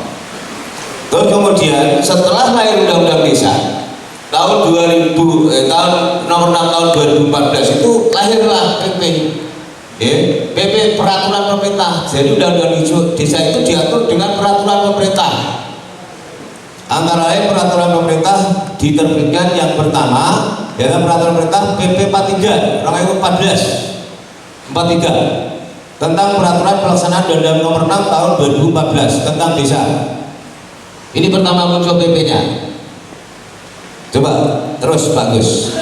Terus kemudian setelah lahir Undang-Undang Desa tahun nomor 6 tahun 2014 itu lahirlah PP. PP peraturan pemerintah. Jadi Undang-Undang Desa itu diatur dengan peraturan pemerintah. Antara lain peraturan pemerintah diterbitkan yang pertama dengan peraturan pemerintah PP 43 2014 43 tentang peraturan pelaksanaan Undang-Undang nomor 6 tahun 2014 tentang desa. Ini pertama muncul PP-nya. Coba terus bagus.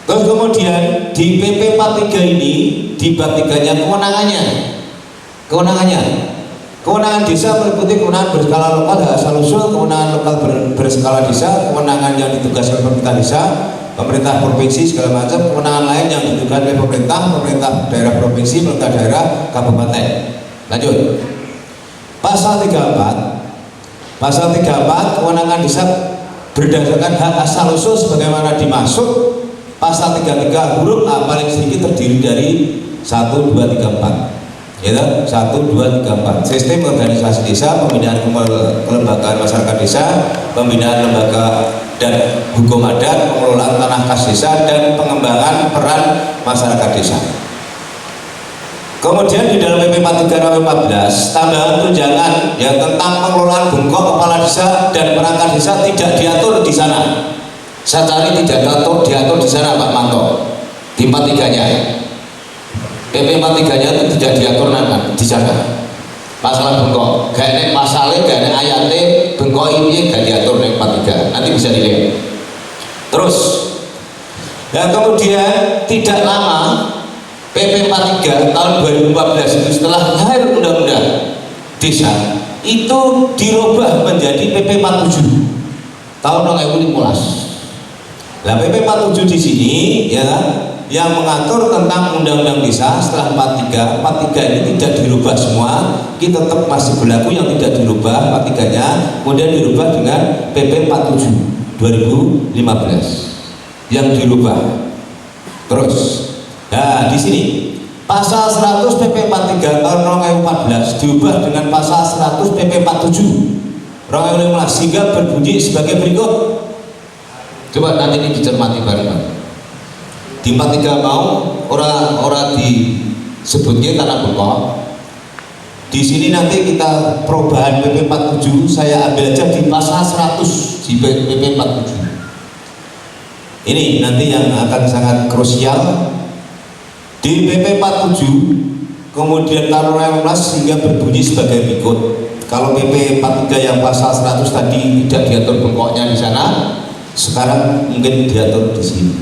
Terus kemudian di PP 43 ini di bab 3-nya kewenangan desa meliputi kewenangan berskala lokal dan asal usul, kewenangan lokal berskala desa, kewenangan yang ditugaskan pemerintah desa, pemerintah provinsi segala macam, kewenangan lain yang ditugaskan oleh pemerintah daerah provinsi, pemerintah daerah kabupaten. Lanjut. Pasal 34 kewenangan desa berdasarkan hak asal usul sebagaimana dimaksud pasal 33 huruf A paling sedikit terdiri dari 1, 2, 3, 4 ya, 1, 2, 3, 4 sistem organisasi desa, pembinaan kelembagaan masyarakat desa, pembinaan lembaga dan hukum adat, pengelolaan tanah kas desa dan pengembangan peran masyarakat desa. Kemudian di dalam PP 43 2014 tambahan tunjangan yang tentang pengelolaan bengkok kepala desa dan perangkat desa tidak diatur di sana. Saya cari tidak diatur di sana Pak Manto. Di 43-nya. PP 43-nya itu tidak diatur di sana. Masalah bengkok, gak ada masalahnya, gak ada ayatnya bengkok ini gak diatur di 43. Nanti bisa dilihat. Terus, dan kemudian tidak lama PP 43 tahun 2014 itu setelah lahir undang-undang desa itu dirubah menjadi PP 47 tahun 2015. Nah, PP 47 di sini ya yang mengatur tentang undang-undang desa setelah 43 ini tidak dirubah semua, kita tetap masih berlaku yang tidak dirubah 43-nya, kemudian dirubah dengan PP 47 2015 yang dirubah. Terus, nah di sini pasal 100 PP 43 tahun 2014 diubah dengan pasal 100 PP 47 2015 sehingga berbunyi sebagai berikut. Coba nanti ini dicermati bareng-bareng. Di 43 mau orang disebutnya tanah bengkok. Di sini nanti kita perubahan PP 47 saya ambil aja di pasal 100 di PP 47. Ini nanti yang akan sangat krusial di PP 47 kemudian tahun 2015 sehingga berbunyi sebagai berikut. Kalau PP 43 yang pasal 100 tadi tidak diatur bengkoknya di sana, sekarang mungkin diatur di sini.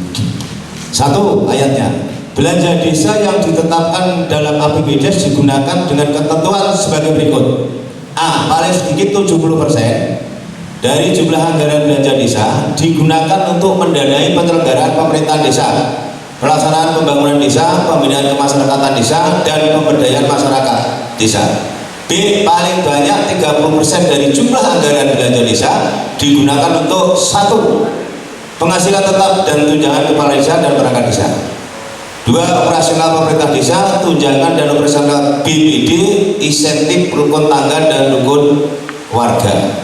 Satu ayatnya, belanja desa yang ditetapkan dalam APBDes digunakan dengan ketentuan sebagai berikut. A. Paling sedikit 70% dari jumlah anggaran belanja desa digunakan untuk mendanai penyelenggaraan pemerintahan desa, pelaksanaan pembangunan desa, pembinaan kemasyarakatan desa, dan pemberdayaan masyarakat desa. B. Paling banyak 30% dari jumlah anggaran belanja desa digunakan untuk 1. Penghasilan tetap dan tunjangan kepala desa dan perangkat desa. 2. Operasional pemerintah desa, tunjangan dan operasional BPD, insentif rukun tangga dan rukun warga.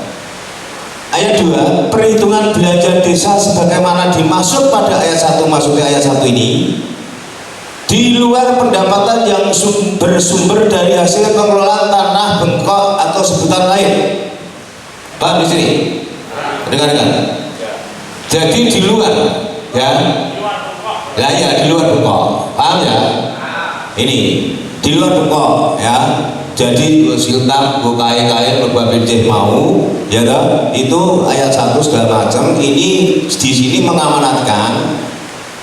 Ayat 2, perhitungan belanja desa sebagaimana dimaksud pada ayat 1, maksudnya ayat 1 ini di luar pendapatan yang bersumber dari hasil pengelolaan tanah bengkok atau sebutan lain. Paham di sini? Dengar-dengar. Jadi di luar, ya, ya, ya di luar bengkok. Paham ya? Ini di luar bengkok, ya. Jadi siltam, kain berbagai mau, ya toh, itu ayat 1 segala macam. Ini di sini mengamanatkan,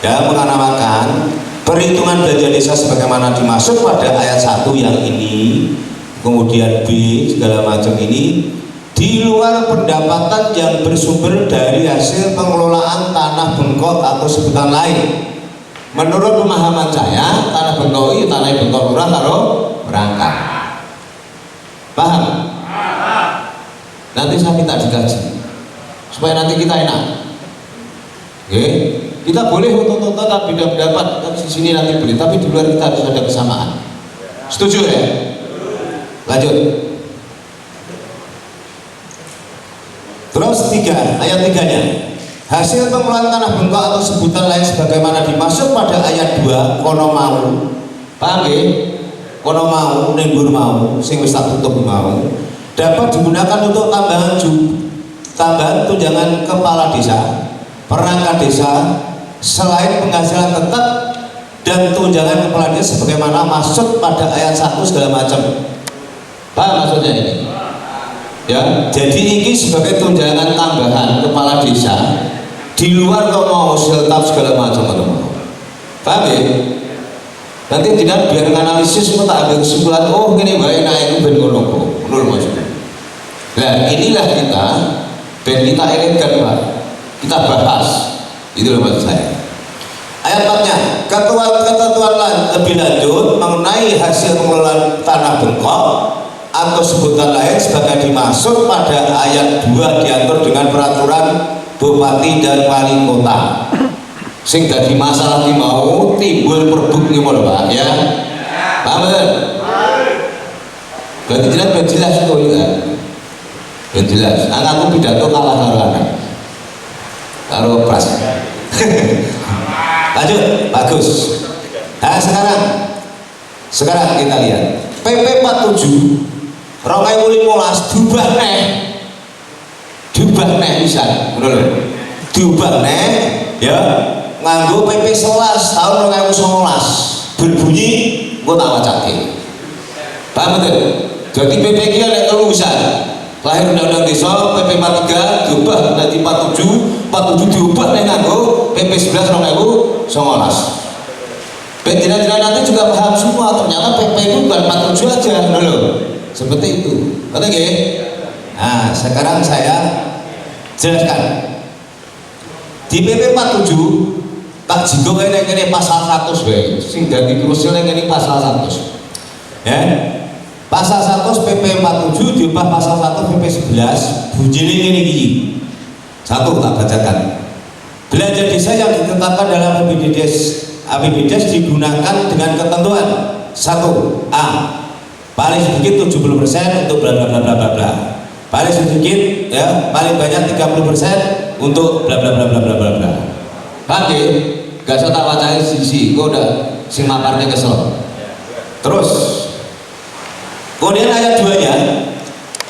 ya, mengamanatkan perhitungan belanja desa sebagaimana dimaksud pada ayat 1 yang ini, kemudian B segala macam ini di luar pendapatan yang bersumber dari hasil pengelolaan tanah bengkok atau sebutan lain. Menurut pemahaman saya, tanah bengkok itu tanah bengkok lurah karo perangkat. Paham? Nanti saya minta dikaji supaya nanti kita enak. Oke? Kita boleh untuk tapi tidak pendapat di sini nanti boleh, tapi di luar kita harus ada kesamaan. Setuju ya? Lanjut. Terus 3, ayat 3-nya. Hasil pengelolaan tanah bengkok atau sebutan lain sebagaimana dimaksud pada ayat 2 kono mau. Paham ya? Kono mau, nembur mau, sing wis tak tutup mau, dapat digunakan untuk tambahan tunjangan kepala desa, perangkat desa, selain penghasilan tetap dan tunjangan kepala desa sebagaimana maksud pada ayat 1 segala macam. Paham maksudnya ini? Ya, jadi ini sebagai tunjangan tambahan kepala desa di luar kok mau siltap segala macam atau mau. Paham ya? Nanti tidak biar analisis kita ambil kesimpulan, oh ini baik naik ben ngono menurut maksudnya. Nah inilah kita ben kita ingatkan Pak, kita bahas itu loh maksud saya. Ayat 4-nya, ketentuan lebih lanjut mengenai hasil pengelolaan tanah bengkok atau sebutan lain sebagai dimaksud pada ayat 2 diatur dengan peraturan bupati dan wali kota. Sing dadi masalah ki mau timbul perbuk ngono Pak ya. Paham kan? Berarti jelas kok ya. Ben jelas. Anakku pidato kalah karo anak. Karo pras. Lanjut, bagus. Nah, sekarang kita lihat PP 47 2015 diubah pisan, ngono lho. Diubah ya. Nganggo PP 11 tahun 2019 berbunyi gue tak wacake. Paham betul? Jadi PP ini ada kelulusan lahir undang-undang desa PP 43 diubah menjadi 47 47 diubah nih nganggo PP 11 2019. Tidak nanti juga paham semua, ternyata PP itu bukan 47 aja loh, seperti itu. Betul nggih? Nah, sekarang saya jelaskan. Di PP 47 tak jigo ini pasal 100 wae. Sing dadi krusial ini pasal 100. Ya. Pasal 100 PP 47 diubah pasal 1 PP 11 bunyinya ini gini. Satu tak bacakan. Belanja desa yang ditetapkan dalam APBDes digunakan dengan ketentuan. 1. A. Paling sedikit 70% untuk bla bla bla bla bla bla. Paling sedikit ya, paling banyak 30% untuk bla bla bla bla bla bla bla. Paham nggih? Gak usah tak wacain sisi, kok udah sing maparnya kesel. Terus kemudian ayat 2-nya,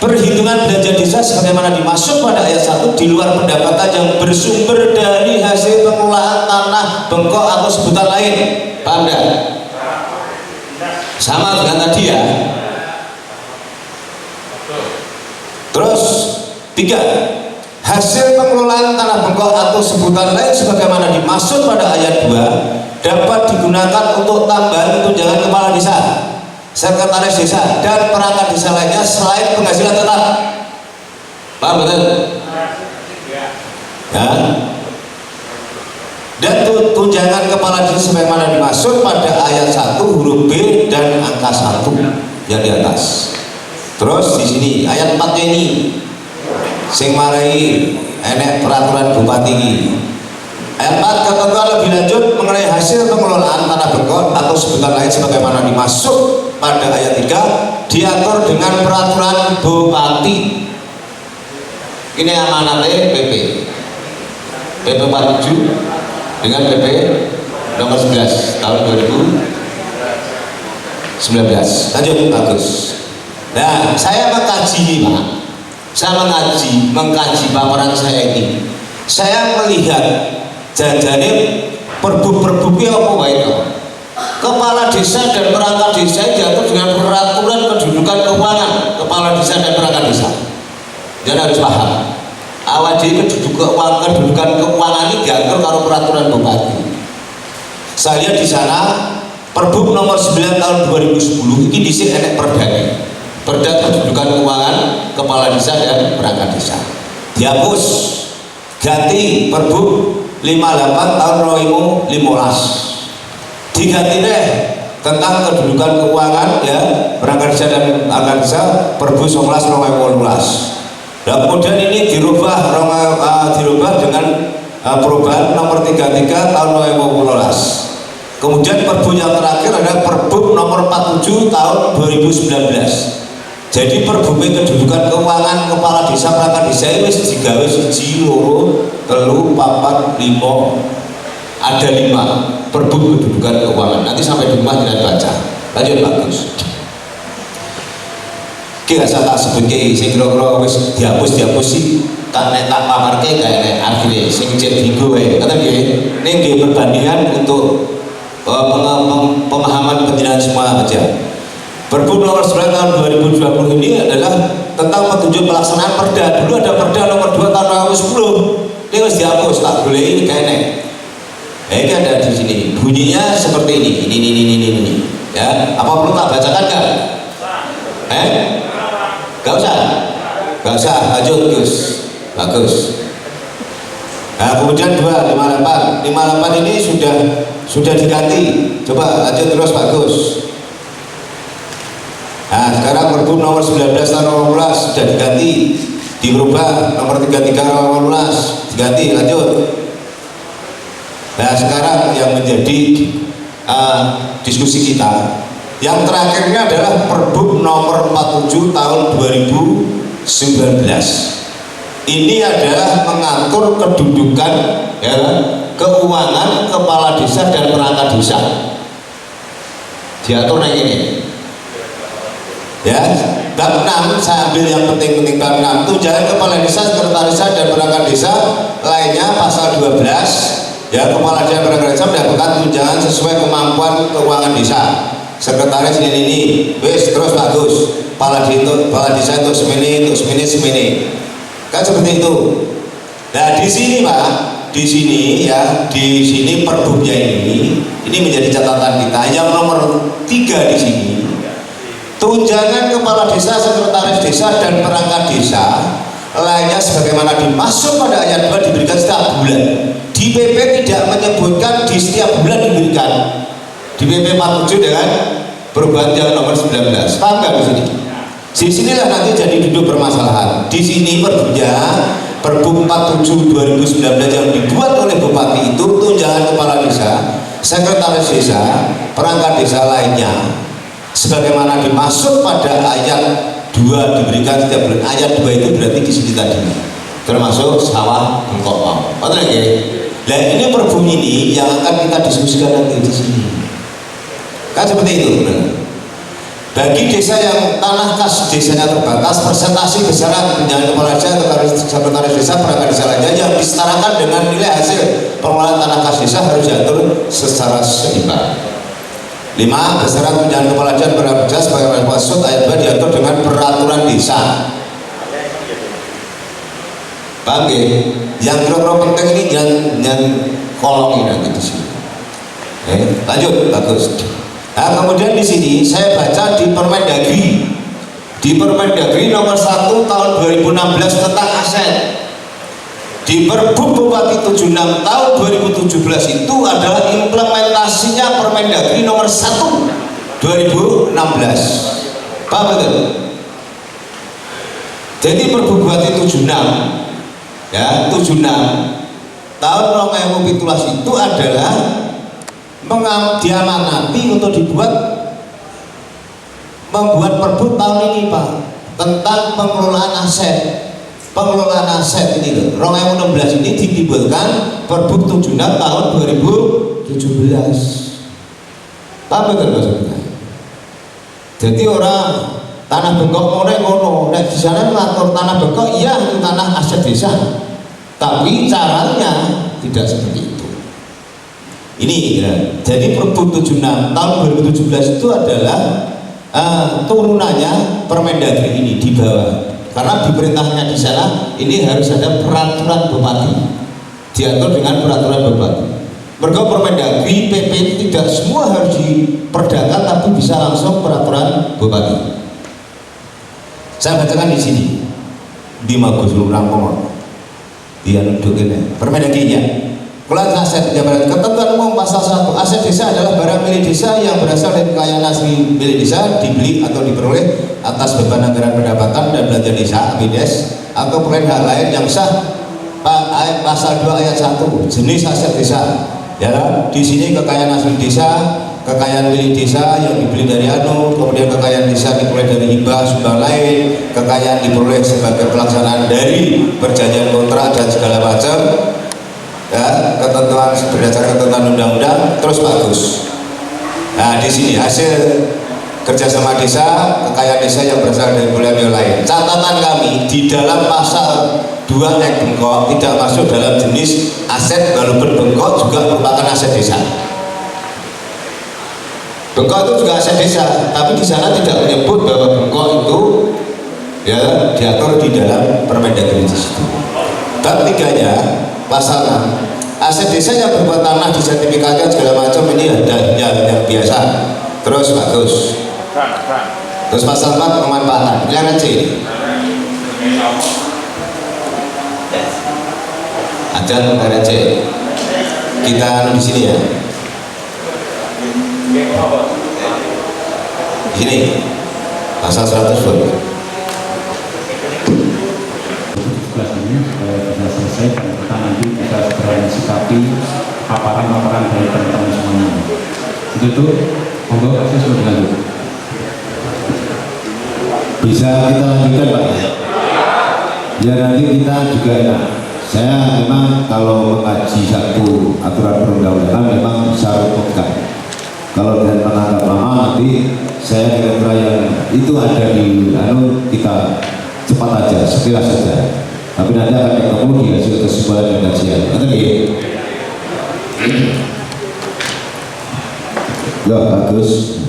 perhitungan belanja desa sebagaimana dimaksud pada ayat 1 di luar pendapatan yang bersumber dari hasil pengelolaan tanah, bengkok atau sebutan lain. Paham enggak? Sama dengan tadi ya. Terus 3, hasil pengelolaan tanah bengkok atau sebutan lain sebagaimana dimaksud pada ayat 2 dapat digunakan untuk tambahan tunjangan kepala desa, sekretaris desa, dan perangkat desa lainnya selain penghasilan tetap. Paham betul? Ya. Dan tunjangan kepala desa sebagaimana dimaksud pada ayat 1 huruf B dan angka 1 yang di atas. Terus di sini ayat 4-nya ini sing marai enek peraturan bupati ini. Ayat 4, ketentuan lebih lanjut mengenai hasil pengelolaan tanah bengkok atau sebutan lain sebagaimana dimaksud pada ayat 3 diatur dengan peraturan bupati. Ini amanatnya PP 47 dengan PP nomor 11 tahun 2019. Lanjut bagus. Nah, saya mengkaji ini Pak. Saya mengkaji paparan saya ini. Saya melihat janjane perbuk-perbuknya apa wae to. Kepala desa dan perangkat desa diatur dengan peraturan kedudukan keuangan kepala desa dan perangkat desa. Jangan harus paham. Awal jadi kedudukan keuangan ini diatur karo peraturan bupati. Saya lihat di sana Perbuk nomor 9 tahun 2010 ini disini enek perdanya. Perda kedudukan keuangan kepala desa dan perangkat desa dihapus, ganti Perbuk 58 tahun 2015 diganti deh tentang kedudukan keuangan ya perangkat desa dan perangkat desa Perbuk 11 2018. Dan kemudian ini dirubah dengan perubahan nomor 33 tahun 2015. Kemudian Perbuk yang terakhir adalah Perbuk nomor 47 tahun 2019. Jadi perbuknya kedudukan keuangan kepala desa perangkat desa itu digawe 1, 2, 3, 4, 5, ada 5 perbuk kedudukan keuangan. Nanti sampai di rumah tidak baca. Lanjut bagus. Kira saya tak sebut saya kira-kira wis dihapus sih. Tak pamarke gak enek akhirnya sing cek bingung wae. Kata nggih, ning nggih perbandingan untuk pemahaman penjelasan semua aja. Perbuk nomor 9 tahun 2020 ini adalah tentang petunjuk pelaksanaan perda. Dulu ada perda nomor 2 tahun 2010. Ini harus dihapus, tak boleh ini kayaknya. Nah, ini ada di sini. Bunyinya seperti ini. Ini. Ya, apa perlu tak bacakan enggak? Gak usah. Lanjut Gus. Bagus. Nah, kemudian 258 ini sudah diganti. Coba lanjut terus bagus. Nah, sekarang Perbuk nomor 19 tahun 2018 sudah diganti, dirubah nomor 33 tahun 2018 diganti, lanjut. Nah, sekarang yang menjadi diskusi kita yang terakhirnya adalah Perbuk nomor 47 tahun 2019. Ini adalah mengatur kedudukan ya, keuangan kepala desa dan perangkat desa. Diatur kayak gini. Ya, bab 6 saya ambil yang penting-penting bab 6 tunjangan kepala desa, sekretaris desa dan perangkat desa lainnya pasal 12 ya kepala desa dan perangkat desa mendapatkan tunjangan sesuai kemampuan keuangan desa. Sekretaris ini wis terus bagus. Kepala desa untuk semini kan seperti itu. Nah di sini Pak, di sini ya, di sini perbuknya ini menjadi catatan kita. Yang nomor 3 di sini, tunjangan kepala desa, sekretaris desa dan perangkat desa lainnya sebagaimana dimaksud pada ayat 2 diberikan setiap bulan. Di PP tidak menyebutkan di setiap bulan diberikan. Di PP 47 dengan perubahan yang nomor 19. Paham nggak di sini? Di sinilah nanti jadi duduk permasalahan. Di sini perbuknya Perbu 47 2019 yang dibuat oleh Bupati itu tunjangan kepala desa, sekretaris desa, perangkat desa lainnya sebagaimana dimaksud pada ayat 2 diberikan setiap bulan. Ayat 2 itu berarti di sini tadi termasuk sawah bengkok mau. Betul ya? Nah ini Perbu ini yang akan kita diskusikan nanti di sini. Kan seperti itu benar. Bagi desa yang tanah kas desanya terbatas, persentase besaran tunjangan kepala desa, sekretaris desa, perangkat desa lainnya yang disetarakan dengan nilai hasil pengelolaan tanah kas desa harus diatur secara seimbang. 5. Besaran tunjangan kepala desa dan perangkat desa sebagai maksud ayat 2 diatur dengan peraturan desa. Paham ya? Yang kira-kira penting ini yang kolong ini nanti di sini. Lanjut, bagus. Nah, kemudian di sini saya baca di Permendagri nomor 1 tahun 2016 tentang aset. Di Perbuk Bupati 76 tahun 2017 itu adalah implementasinya Permendagri nomor 1 2016. Paham betul? Jadi Perbuk Bupati 76 ya, 76 tahun 2017 itu adalah diamanati untuk membuat Perbu tahun ini Pak tentang pengelolaan aset ini loh. 2016 ini ditimbulkan Perbu 76 tahun 2017. Paham betul maksudnya? Jadi orang tanah bengkok ngono, di sana mengatur tanah bengkok, iya itu tanah aset desa, tapi caranya tidak seperti itu. Ini ya, jadi Perbu 76 tahun 2017 itu adalah turunannya Permendagri ini di bawah, karena diperintahnya di sana ini harus ada peraturan bupati, diatur dengan peraturan bupati. Mergo Permendagri PP tidak semua harus diperdakan, tapi bisa langsung peraturan bupati. Saya bacakan di sini di Magus Lurang Pomor dia nunjukin Permendagri-nya. Kelolaan aset jabatan ketentuan umum pasal 1. Aset desa adalah barang milik desa yang berasal dari kekayaan asli milik desa, dibeli atau diperoleh atas beban anggaran pendapatan dan belanja desa (APBDes) atau peroleh hak lain yang sah. Pasal 2 ayat 1 jenis aset desa. Ya, di sini kekayaan asli desa, kekayaan milik desa yang dibeli dari kemudian kekayaan desa diperoleh dari hibah sumbang lain, kekayaan diperoleh sebagai pelaksanaan dari perjanjian kontrak dan segala macam. Ya, ketentuan berdasarkan ketentuan undang-undang terus bagus. Nah di sini hasil kerjasama desa, kekayaan desa yang berasal dari wilayah lain. Catatan kami di dalam pasal 2 ayat bengkok tidak masuk dalam jenis aset, walaupun bengkok juga merupakan aset desa. Bengkok itu juga aset desa, tapi di sana tidak menyebut bahwa bengkok itu ya diatur di dalam Permendagri itu. Bab 3-nya pasal 6, aset desa yang berupa tanah disertifikatkan segala macam ini ada yang biasa. Terus bagus. Terus pasal 4 pemanfaatan pilihan C. Ajar pilihan C. Kita di sini ya. Di sini pasal 100 ini supaya bisa selesai dan kita nanti bisa segera mensikapi paparan-paparan dari teman-teman semuanya. Itu monggo akses lebih lanjut. Bisa kita lanjutkan Pak? Ya nanti kita juga ya. Saya memang kalau mengaji satu aturan perundang-undangan memang bisa rumuskan. Kalau dengan menganggap lama nanti saya kira-kira yang itu ada di kita cepat aja, sekilas saja. Tapi nanti akan ketemu di hasil kesimpulan dan kajian. Betul ya? Ya bagus.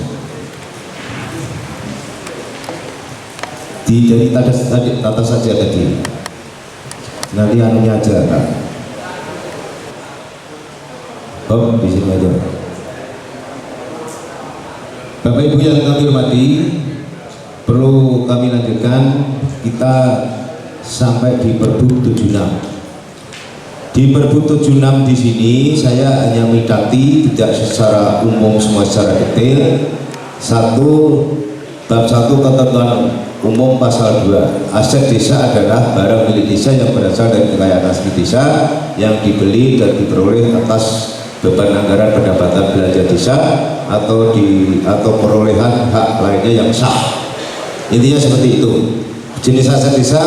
Dari tata saja tadi. nanti anunya aja kan. Oh, di sini aja. Bapak Ibu yang kami hormati, perlu kami lanjutkan. Kita sampai di Perbu 76. Di Perbu 76 di sini saya hanya mendati tidak secara umum semua secara detail. Bab 1 ketentuan umum pasal 2. Aset desa adalah barang milik desa yang berasal dari kekayaan asli desa yang dibeli dan diperoleh atas beban anggaran pendapatan belanja desa atau perolehan hak lainnya yang sah. Intinya seperti itu. Jenis aset desa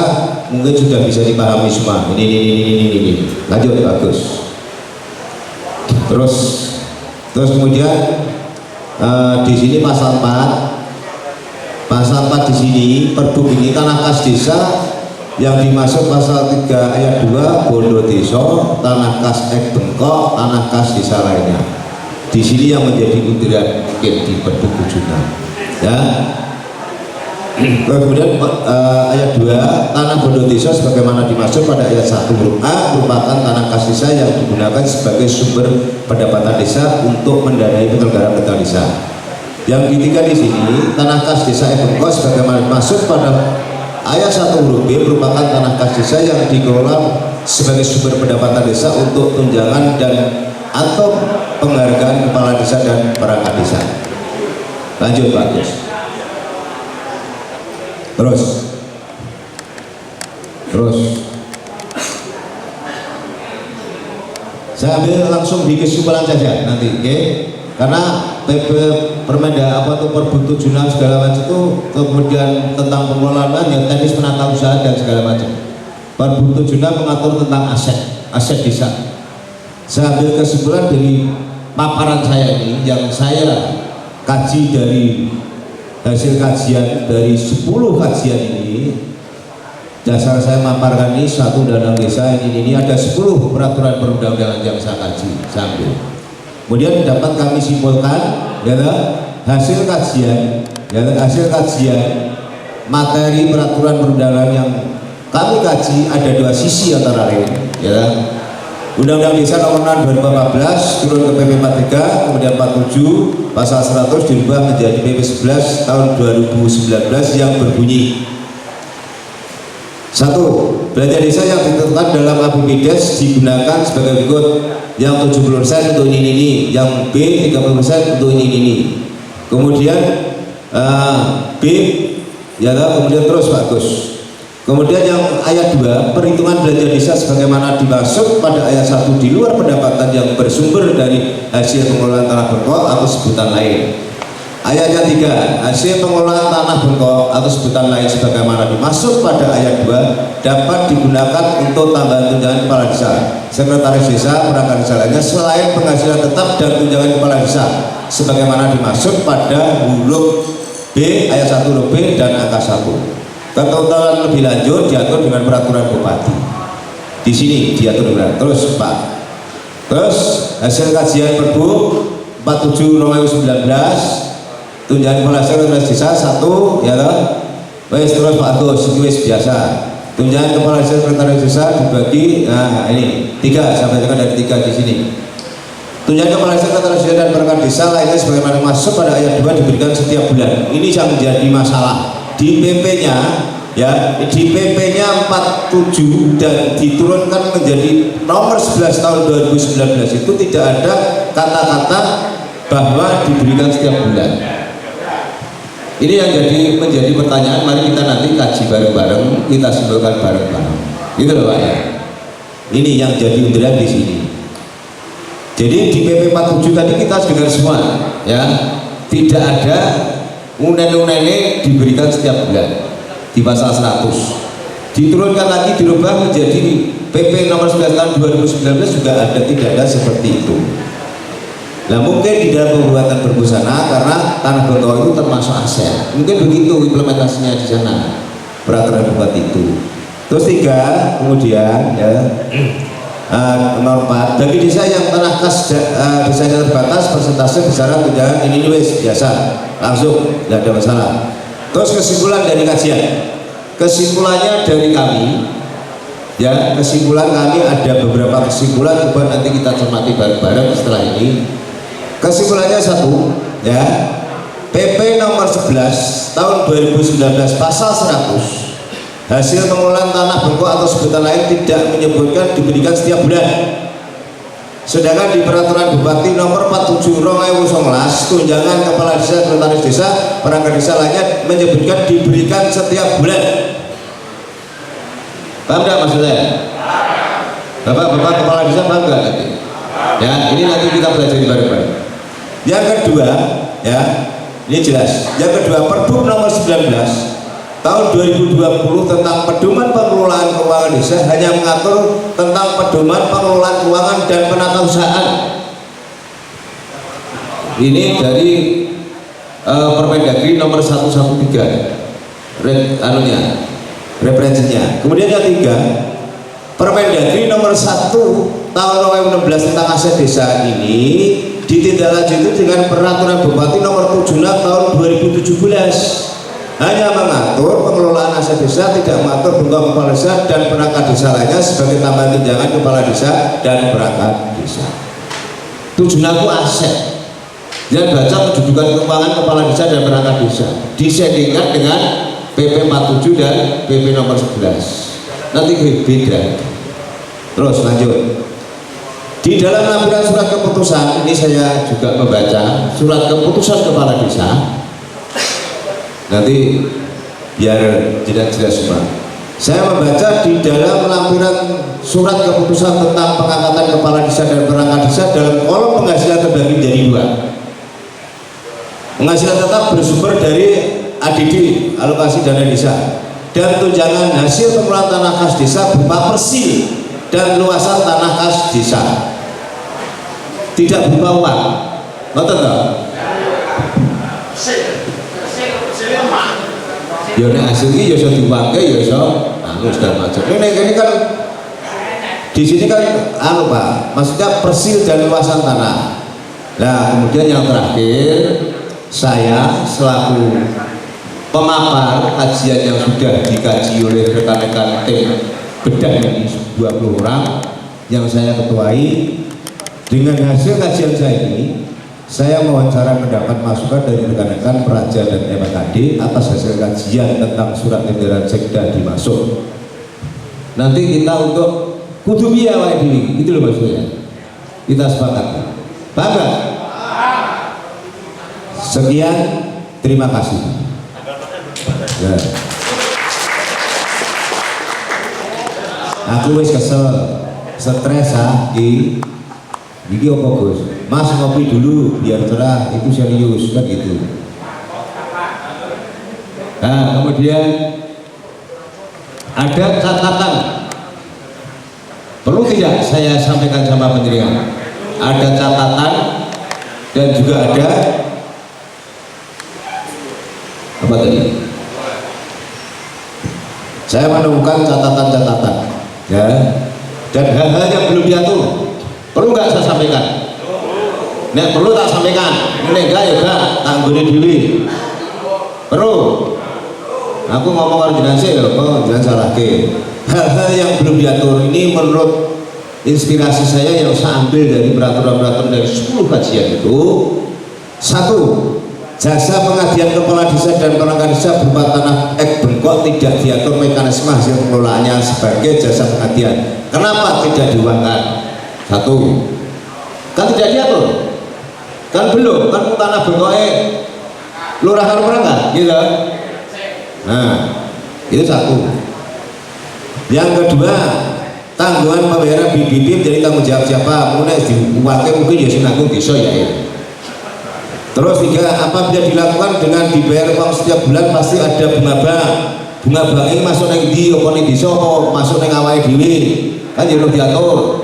mungkin sudah bisa dipahami semua. Ini. Lanjut, bagus. Terus kemudian di sini pasal 4 di sini Perbu ini tanah kas desa yang dimaksud pasal 3 ayat 2 bondo desa, tanah kas ek bengkok, tanah kas desa lainnya. Di sini yang menjadi butiran mungkin di Perbu 76 ya. Kemudian ayat 2 tanah bondo desa sebagaimana dimaksud pada ayat 1 huruf A merupakan tanah kas desa yang digunakan sebagai sumber pendapatan desa untuk mendanai penyelenggaraan pendidikan desa. Yang ketiga di sini tanah kas desa Bengkok sebagaimana dimaksud pada ayat 1 huruf B merupakan tanah kas desa yang dikelola sebagai sumber pendapatan desa untuk tunjangan dan atau penghargaan kepala desa dan perangkat desa. Lanjut, bagus. Terus saya ambil langsung di kesimpulan saja nanti, oke? Karena PP Permenda Perbu 76 segala macam itu, kemudian tentang pengelolaan ya teknis penata usaha dan segala macam. Perbu 76 mengatur tentang aset desa. Saya ambil kesimpulan dari paparan saya ini yang saya kaji dari hasil kajian dari 10 kajian ini. Dasar saya maparkan ini 1 Undang-Undang Desa ini ada 10 peraturan perundang-undangan yang saya kaji sambil. Kemudian dapat kami simpulkan hasil kajian materi peraturan perundangan yang kami kaji ada 2 sisi antara lain ya. Undang-Undang Desa Nomor 6 2014 turun ke PP 43 kemudian 47 pasal 100 dirubah menjadi PP 11 tahun 2019 yang berbunyi 1. Belanja desa yang ditentukan dalam APBDes digunakan sebagai berikut: yang 70% untuk ini, yang B 30% untuk ini. Kemudian B ya, kemudian terus bagus. Kemudian yang ayat 2 perhitungan belanja desa sebagaimana dimaksud pada ayat 1 di luar pendapatan yang bersumber dari hasil pengelolaan tanah bengkok atau sebutan lain. Ayat 3 hasil pengelolaan tanah bengkok atau sebutan lain sebagaimana dimaksud pada ayat 2 dapat digunakan untuk tambahan tunjangan kepala desa, sekretaris desa, perangkat desa lainnya selain penghasilan tetap dan tunjangan kepala desa sebagaimana dimaksud pada huruf B ayat 1 huruf B dan angka 1. Ketentuan lebih lanjut diatur dengan peraturan bupati. Di sini diatur dengan terus Pak. Terus hasil kajian Perbu 47/2019 tunjangan kepala desa 1 ya toh. Wes terus Pak Agus wis biasa. Tunjangan kepala desa sekretaris desa dibagi ini 3 sampai dengan dari 3 di sini. Tunjangan kepala desa sekretaris desa dan perangkat desa lainnya sebagaimana masuk pada ayat 2 diberikan setiap bulan. Ini yang menjadi masalah. Di PP-nya ya, di PP-nya 47 dan diturunkan menjadi nomor 11 tahun 2019 itu tidak ada kata-kata bahwa diberikan setiap bulan. Ini yang menjadi pertanyaan. Mari kita nanti kaji bareng-bareng, kita simpulkan bareng-bareng. Gitu loh Pak ya. Ini yang jadi undang di sini. Jadi di PP 47 tadi kita dengar semua ya, tidak ada unen-unene diberikan setiap bulan di pasal 100. Diturunkan lagi dirubah menjadi PP nomor 11 tahun 2019 juga tidak ada seperti itu. Nah mungkin di dalam pembuatan berbusana karena tanah bengkok itu termasuk aset, mungkin begitu implementasinya di sana peraturan bupati itu. Terus 3 kemudian ya nomor 4 bagi desa yang tanah kas desanya terbatas persentase besaran tunjangan ini wis biasa langsung tidak ada masalah. Terus kesimpulan dari kajian, kesimpulannya dari kami Ya, kesimpulan kami ada beberapa kesimpulan, coba nanti kita cermati bareng-bareng setelah ini. Kesimpulannya satu, ya, PP nomor 11 tahun 2019 pasal 100, hasil pengelolaan tanah bengkok atau sebutan lain tidak menyebutkan diberikan setiap bulan. Sedangkan di peraturan Bupati nomor 47/2019 tunjangan kepala desa, sekretaris desa, perangkat desa lainnya menyebutkan diberikan setiap bulan. Paham nggak maksud saya? Bapak-bapak kepala desa paham nggak nanti? Ya, ini nanti kita belajar bareng-bareng. Yang kedua, ya, ini jelas. Yang kedua, Perbup nomor 19 tahun 2020 tentang pedoman pengelolaan keuangan desa hanya mengatur tentang pedoman pengelolaan keuangan dan penatausahaan. Ini dari Permendagri nomor 113 referensinya. Kemudian yang tiga, Permendagri nomor 1 tahun 2016 tentang aset desa ini ditindaklanjuti dengan peraturan Bupati nomor 76 tahun 2017. Hanya mengatur pengelolaan aset desa, tidak mengatur bengkok kepala desa dan perangkat desa lainnya sebagai tambahan tunjangan kepala desa dan perangkat desa. Tujuan aku aset. Yang baca kedudukan keuangan kepala desa dan perangkat desa disandingkan dengan PP 47 dan PP nomor 11. Nanti beda. Terus lanjut. Di dalam lampiran surat keputusan ini saya juga membaca surat keputusan kepala desa. Nanti biar tidak jelas semua. Saya membaca di dalam lampiran surat keputusan tentang pengangkatan kepala desa dan perangkat desa dalam kolom penghasilan terbagi menjadi dua. Penghasilan tetap bersumber dari ADD, alokasi dana desa, dan tunjangan hasil pengelolaan tanah kas desa berupa persil dan luasan tanah kas desa. Tidak berupa uang. Ngerti enggak? Ya nek hasil iki ya iso diuangke ya iso anu segala macam. Ini kan di sini kan anu Pak, maksudnya persil dan luasan tanah. Nah, kemudian yang terakhir saya selaku pemapar kajian yang sudah dikaji oleh rekan-rekan tim bedah ini 20 orang yang saya ketuai, dengan hasil kajian saya ini saya mewawancara mendapat masukan dari rekan-rekan Praja dan MKD atas hasil kajian tentang surat edaran Sekda dimasuk. Nanti kita untuk kudu biaya wae dhewe, gitu loh maksudnya. Kita sepakat. Paham gak? Sekian, terima kasih. Ya. Aku wis kesel, stres iki apa Gus? Mas ngopi dulu biar cerah, itu serius kan gitu. Nah, kemudian ada catatan, perlu tidak saya sampaikan sama penjaringan? Ada catatan dan juga ada apa tadi? Saya menemukan catatan-catatan, ya, dan hal-hal yang belum diatur. Perlu nggak saya sampaikan? Nek perlu tak sampaikan, nek enggak ya enggak, tanggone dhewe. Perlu. Aku ngomong karo jenengan sih lho, kok jangan salahke. Hal-hal yang belum diatur ini menurut inspirasi saya yang saya ambil dari peraturan-peraturan dari 10 kajian itu. Satu, jasa pengabdian kepala desa dan perangkat desa berupa tanah bengkok tidak diatur mekanisme hasil pengelolaannya sebagai jasa pengabdian. Kenapa tidak diuangkan? Satu, kan tidak diatur, kan belum, kan tanah bengkoknya lurah karo perangkat, gitu. Nah, itu satu. Yang kedua, tanggungan pembayaran BBB menjadi tanggung jawab siapa? Mungkin diuangkan mungkin ya sinanggung desa ya. Terus tiga, apabila dilakukan dengan dibayar uang setiap bulan pasti ada bunga bank. Bunga bank ini masuk nang ndi apa ning desa apa masuk nang awake dhewe. Kan ya harus diatur.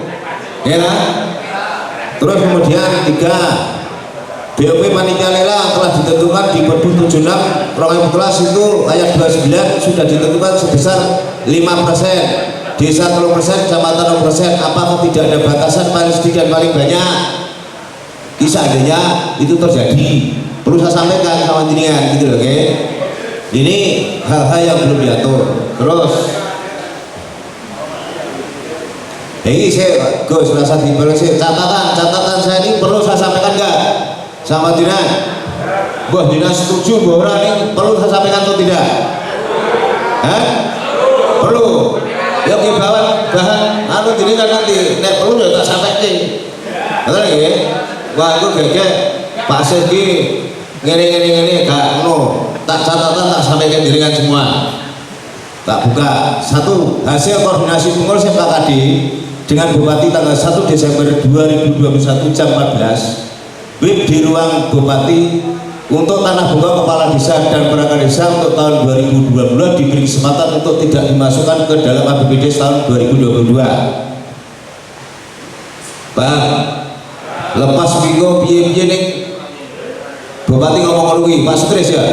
Ya kan? Terus kemudian tiga, BOP panitia lelang telah ditentukan di Perbup 76 2014 itu ayat 29 sudah ditentukan sebesar 5%, desa 3%, kecamatan 0%. Apakah tidak ada batasan paling sedikit dan paling banyak? Seandainya itu terjadi, perlu saya sampaikan sama jenengan gitu loh, oke? Ini hal-hal yang belum diatur. Terus Ini saya Gus rasa diperlukan catatan saya ini perlu saya sampaikan enggak sama Dinas? Wah Dinas setuju bahwa orang ini perlu saya sampaikan atau tidak? Hah? Perlu. Ya oke bahan anu jadi kan nanti nek perlu ya tak sampaikan. Betul ya? Wah aku gege Pak Sergi ngene gak ngono. Tak catatan tak sampaikan dengan semua. Tak buka satu hasil koordinasi pengurus MKKD dengan Bupati tanggal 1 Desember 2021 jam 14 WIB di ruang Bupati untuk tanah bengkok kepala desa dan perangkat desa untuk tahun 2022 diberi kesempatan untuk tidak dimasukkan ke dalam APBD tahun 2022. Bang lepas minggu piye nih Bupati ngomong lagi Pak Sutris ya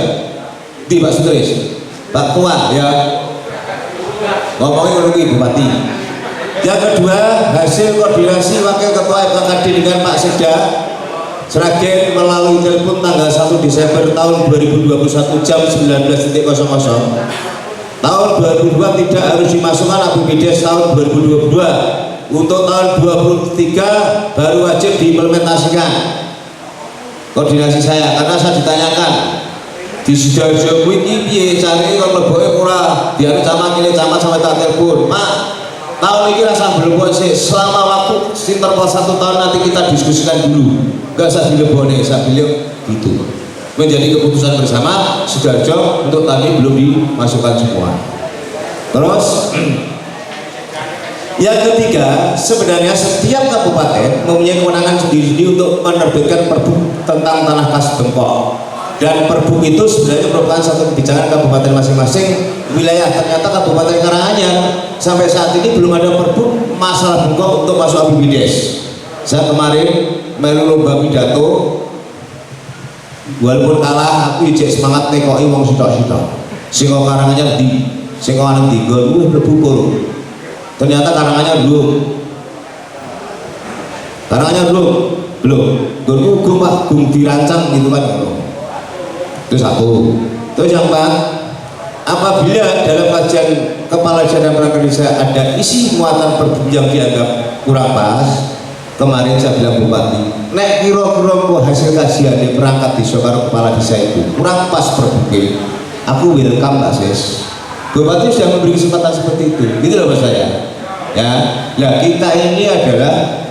di Pak Sutris Pak Tua ya ngomongin lagi Bupati. Yang kedua, hasil koordinasi Wakil Ketua MKKD dengan Pak Sekda Sragen melalui telepon tanggal 1 Desember tahun 2021 jam 19.00 tahun 2022 tidak harus dimasukkan APBD tahun 2022. Untuk tahun 2023 baru wajib diimplementasikan. Koordinasi saya karena saya ditanyakan di Sidoarjo kuwi piye carane kok leboke ora dianu sama kile camat sampai tak telepon. Mak, tahun ini rasa belum sih selama waktu interval 1 tahun nanti kita diskusikan dulu. Gak usah dilebone, saya bilang gitu. Menjadi keputusan bersama Sidoarjo untuk tadi belum dimasukkan semua. Terus yang ketiga, sebenarnya setiap kabupaten mempunyai kewenangan sendiri untuk menerbitkan perbu tentang tanah kas bengkok. Dan perbu itu sebenarnya merupakan satu kebijakan kabupaten masing-masing wilayah. Ternyata Kabupaten Karanganyar sampai saat ini belum ada perbu masalah bengkok untuk masuk APBDes. Saya kemarin melu lomba pidato, walaupun kalah aku ijek semangat nekoki wong sitok-sitok. Sing Karanganyar di sing ana ndi nggo mlebu pur. Ternyata Karanganyar belum. Karanganyar belum. Gung Pak, gung dirancang gitu kan. Itu satu. Terus yang Pak, apabila dalam kajian kepala desa dan perangkat desa ada isi muatan perbu yang dianggap kurang pas, kemarin saya bilang Bupati, nek kira-kira hasil kajian di perangkat desa karo kepala desa itu kurang pas perbu, aku welcome Pak Sis. Bupati sudah memberi kesempatan seperti itu, gitu loh Mas saya. Ya, nah kita ini adalah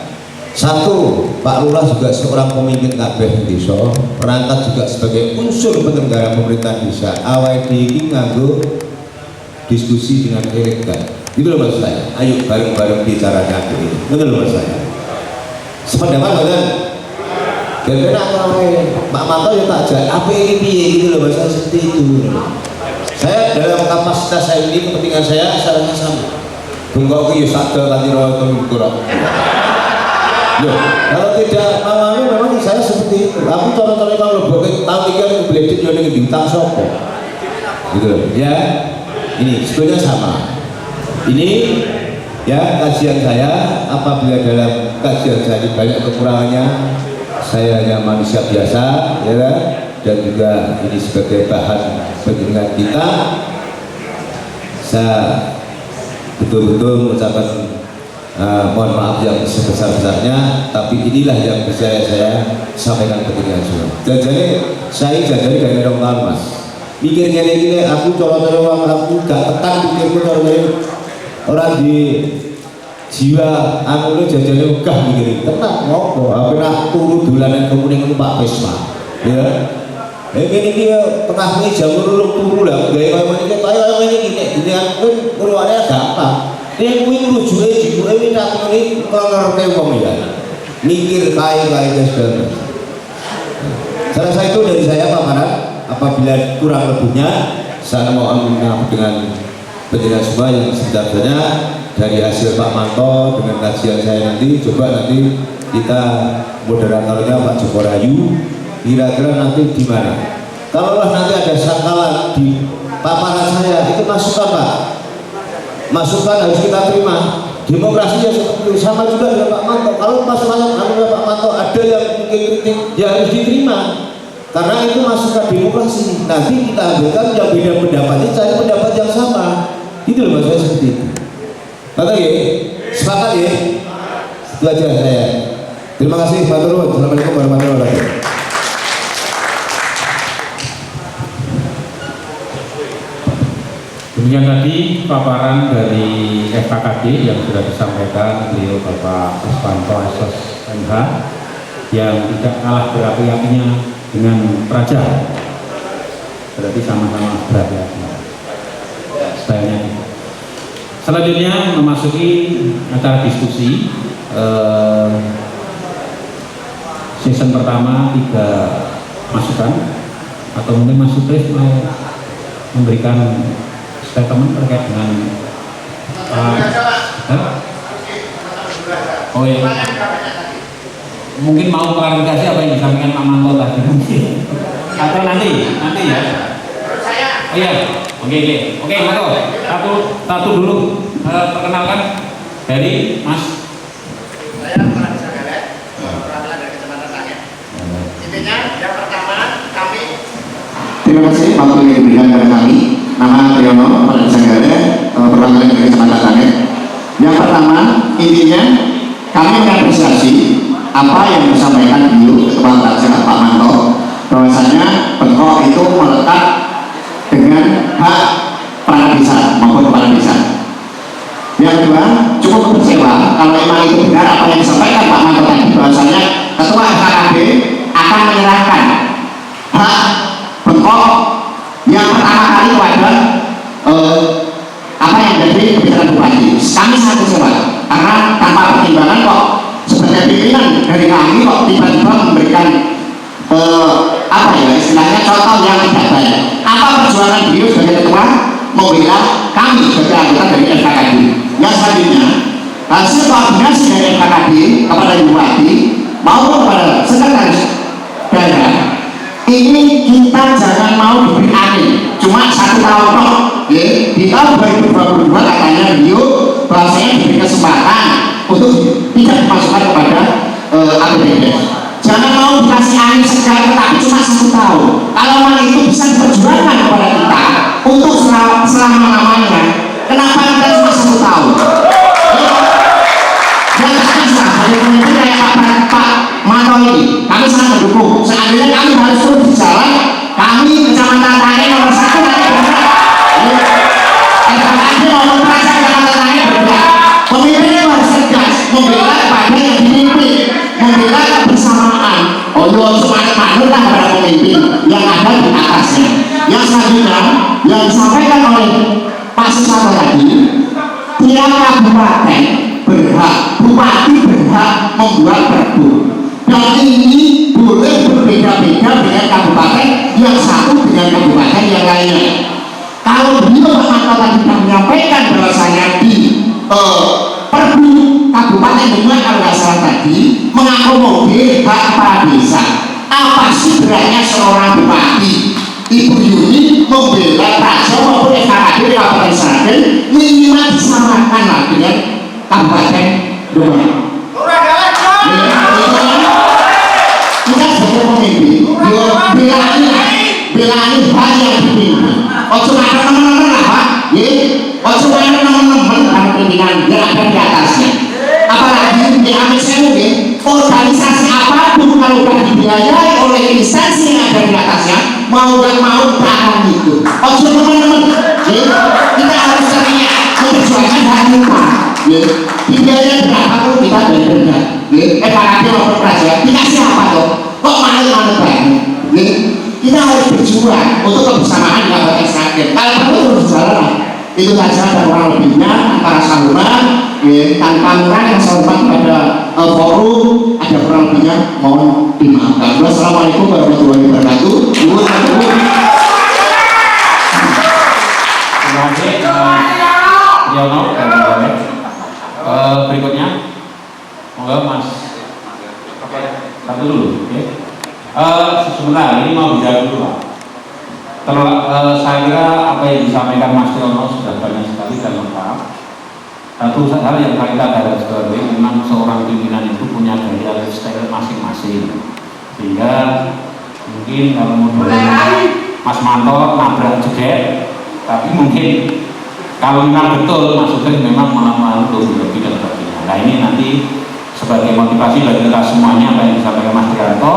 satu, Pak Lurah juga seorang pemimpin kabeh desa, perangkat juga sebagai unsur penyelenggara pemerintahan desa. Awake iki nganggo diskusi dengan elegan. Itu loh Mas saya. Ayo bareng-bareng bicarakan ini. Betul loh Mas saya. Sependapat kan? Gara-gara Pak Manto ya tak ajak. Apa ini piye gitu loh Mas saya seperti itu. Saya dalam kapasitas saya ini kepentingan saya rasa sama. Bengkok iki sadel kanthi roto kurang. Loh, kalau tidak mau memang saya seperti itu. Aku contohnya kalau lebih tahun 3 aku beli yo ning bintang sopo. Gitu ya. Ini sebetulnya sama. Ini ya kajian saya, apabila dalam kajian saya ini banyak kekurangannya, saya hanya manusia biasa ya kan? Dan juga ini sebagai bahan penjenengan kita. Saya betul-betul mengucapkan mohon maaf yang sebesar-besarnya, tapi inilah yang bisa saya sampaikan kepada semua. Jadi saya dari orang tahun Mas mikir gini aku colok-colok aku gak tekan pikirku orang di jiwa aku ini jajane megah mikir tenang ngopo apa nak turu dolanan kemuning Pak Pesma ya ini dia tengah ini jam turu lah gaya ngene kaya ngene iki aku keluarnya gampang. Ini kuwi rujuke jibuke iki tak ngene ngelorke wong ya. Mikir kae-kae segala. Saya rasa itu dari saya Pak Manan. Apabila kurang lebihnya saya mohon maaf dengan penjelasan semua yang sebenarnya dari hasil Pak Manto dengan kajian saya nanti coba nanti kita moderatornya Pak Joko Rayu kira-kira nanti di mana. Kalau nanti ada sangkalan di paparan saya itu masukan Pak. Masukan harus kita terima. Demokrasi ya seperti sama juga dengan Pak Manto. Kalau masukan Pak Manto ada yang mungkin kritik ya harus diterima karena itu masukan demokrasi. Nanti kita ambilkan yang beda pendapat ini cari pendapat yang sama. Itu loh maksudnya seperti itu. Betul ya? Sepakat ya? Itu aja saya. Terima kasih Pak Turun. Assalamualaikum warahmatullahi wabarakatuh. Demikian tadi paparan dari FKKD yang sudah disampaikan beliau Bapak Aswanto SSMH yang tidak kalah berapi-apinya dengan Praja, berarti sama-sama berapi-api stylenya. Selanjutnya memasuki acara diskusi season pertama 3 masukan, atau mungkin Mas Sutris mau memberikan statement terkait dengan oh iya, mungkin mau klarifikasi apa yang disampaikan Pak Manto tadi mungkin, atau nanti ya. Oh iya, oke Manto, satu dulu perkenalkan dari Mas. Saya Pak Sagalet, perwakilan dari Kecamatan Sangit. Intinya yang pertama kami. Terima kasih waktu yang diberikan kepada kami. Nama Triyono, Pak Sagalet, perwakilan dari Kecamatan Sangit. Yang pertama, intinya kami mengapresiasi apa yang disampaikan beliau Ketua Praja Pak Manto, bahwasanya Pemkot itu melekat dengan hak para desa maupun kepala desa. Yang kedua, cukup kecewa kalau memang itu benar apa yang disampaikan Pak Manto tadi, bahwasanya Ketua FKKD akan menyerahkan hak Pemkot yang pertama kali kepada apa yang jadi kebijakan bupati. Kami sangat kecewa karena tanpa pertimbangan kok sebagai pimpinan dari kami kok tiba-tiba memberikan apa ya istilahnya contoh yang tidak baik. Apa perjuangan beliau sebagai ketua membela kami sebagai anggota dari FKKD. Yang selanjutnya, hasil koordinasi dari FKKD kepada bupati maupun kepada sekretaris daerah ini kita jangan mau diberi angin cuma 1 tahun kok ya. Di tahun 2022 katanya beliau bahwasanya diberi kesempatan untuk tidak dimasukkan kepada APBD. Jangan mau dikasih angin segar tetapi cuma 1 tahun. Kalau memang itu bisa diperjuangkan kepada kita untuk selama-lamanya, kenapa kita cuma 1 tahun? Yang kedua, dari pemimpin kayak Pak Manto ini, kami sangat mendukung. Seandainya kami harus terus di jalan, kami Kecamatan Sangit nomor 1 nanti bergerak. FKKD nomor Praja Kecamatan Sangit bergerak. Pemimpin itu harus tegas membela kepada yang dipimpin, membela kebersamaan. Oh iya, semangat manut lah kepada pemimpin yang ada di atasnya. Yang selanjutnya yang disampaikan oleh Pak Suswanto tadi, tiap kabupaten berhak, bupati berhak membuat perbu, dan ini boleh berbeda-beda dengan kabupaten yang satu dengan kabupaten yang lainnya. Kalau beliau Pak Manto tadi sudah menyampaikan bahwasanya di perbu kabupaten Demak kalau nggak salah tadi mengakomodir hak kepala desa. Apa sih beratnya seorang bupati Ibu Yuni membela Praja maupun FKKD Kabupaten Sragen minimal disamakan lah dengan Kabupaten Demak. Kita sebagai pemimpin, belani hal yang dipimpin. Ojo ada teman-teman lah Pak, ojo ada teman-teman karena pimpinan yang ada di atasnya. Apalagi di AMSM organisasi apapun kalau sudah dibiayai oleh instansi yang ada di atasnya, mau dan mau tak akan ikut. Ojo teman-teman, kita harus teriak memperjuangkan hak kita. Dibiayai berapa pun kita benar-benar. FKKD maupun Praja, dikasih apa tuh? Kok manut-manut banget? Kita harus berjuang untuk kebersamaan Kabupaten Sragen. Kalau perlu terus jalan. Itu saja ada kurang lebihnya antara saluran, tanpa mengurangi rasa hormat kepada forum, ada kurang lebihnya mohon dimaafkan. Wassalamualaikum warahmatullahi wabarakatuh. Terima kasih Yono dan Bapak. Berikutnya moga Mas satu dulu, oke? Sebentar, ini mau bicara dulu Pak. Saya kira apa yang disampaikan Mas Yono sudah banyak sekali dan lengkap. Satu hal yang kita garis bawahi, memang seorang pimpinan itu punya gaya lifestyle masing-masing. Sehingga mungkin kalau mau Mas Manto nabrak juga, tapi mungkin kawinan betul Mas Sugeng memang melakukan untuk lebih dan sebagainya. Nah ini nanti sebagai motivasi bagi kita semuanya apa yang disampaikan Mas Trianto,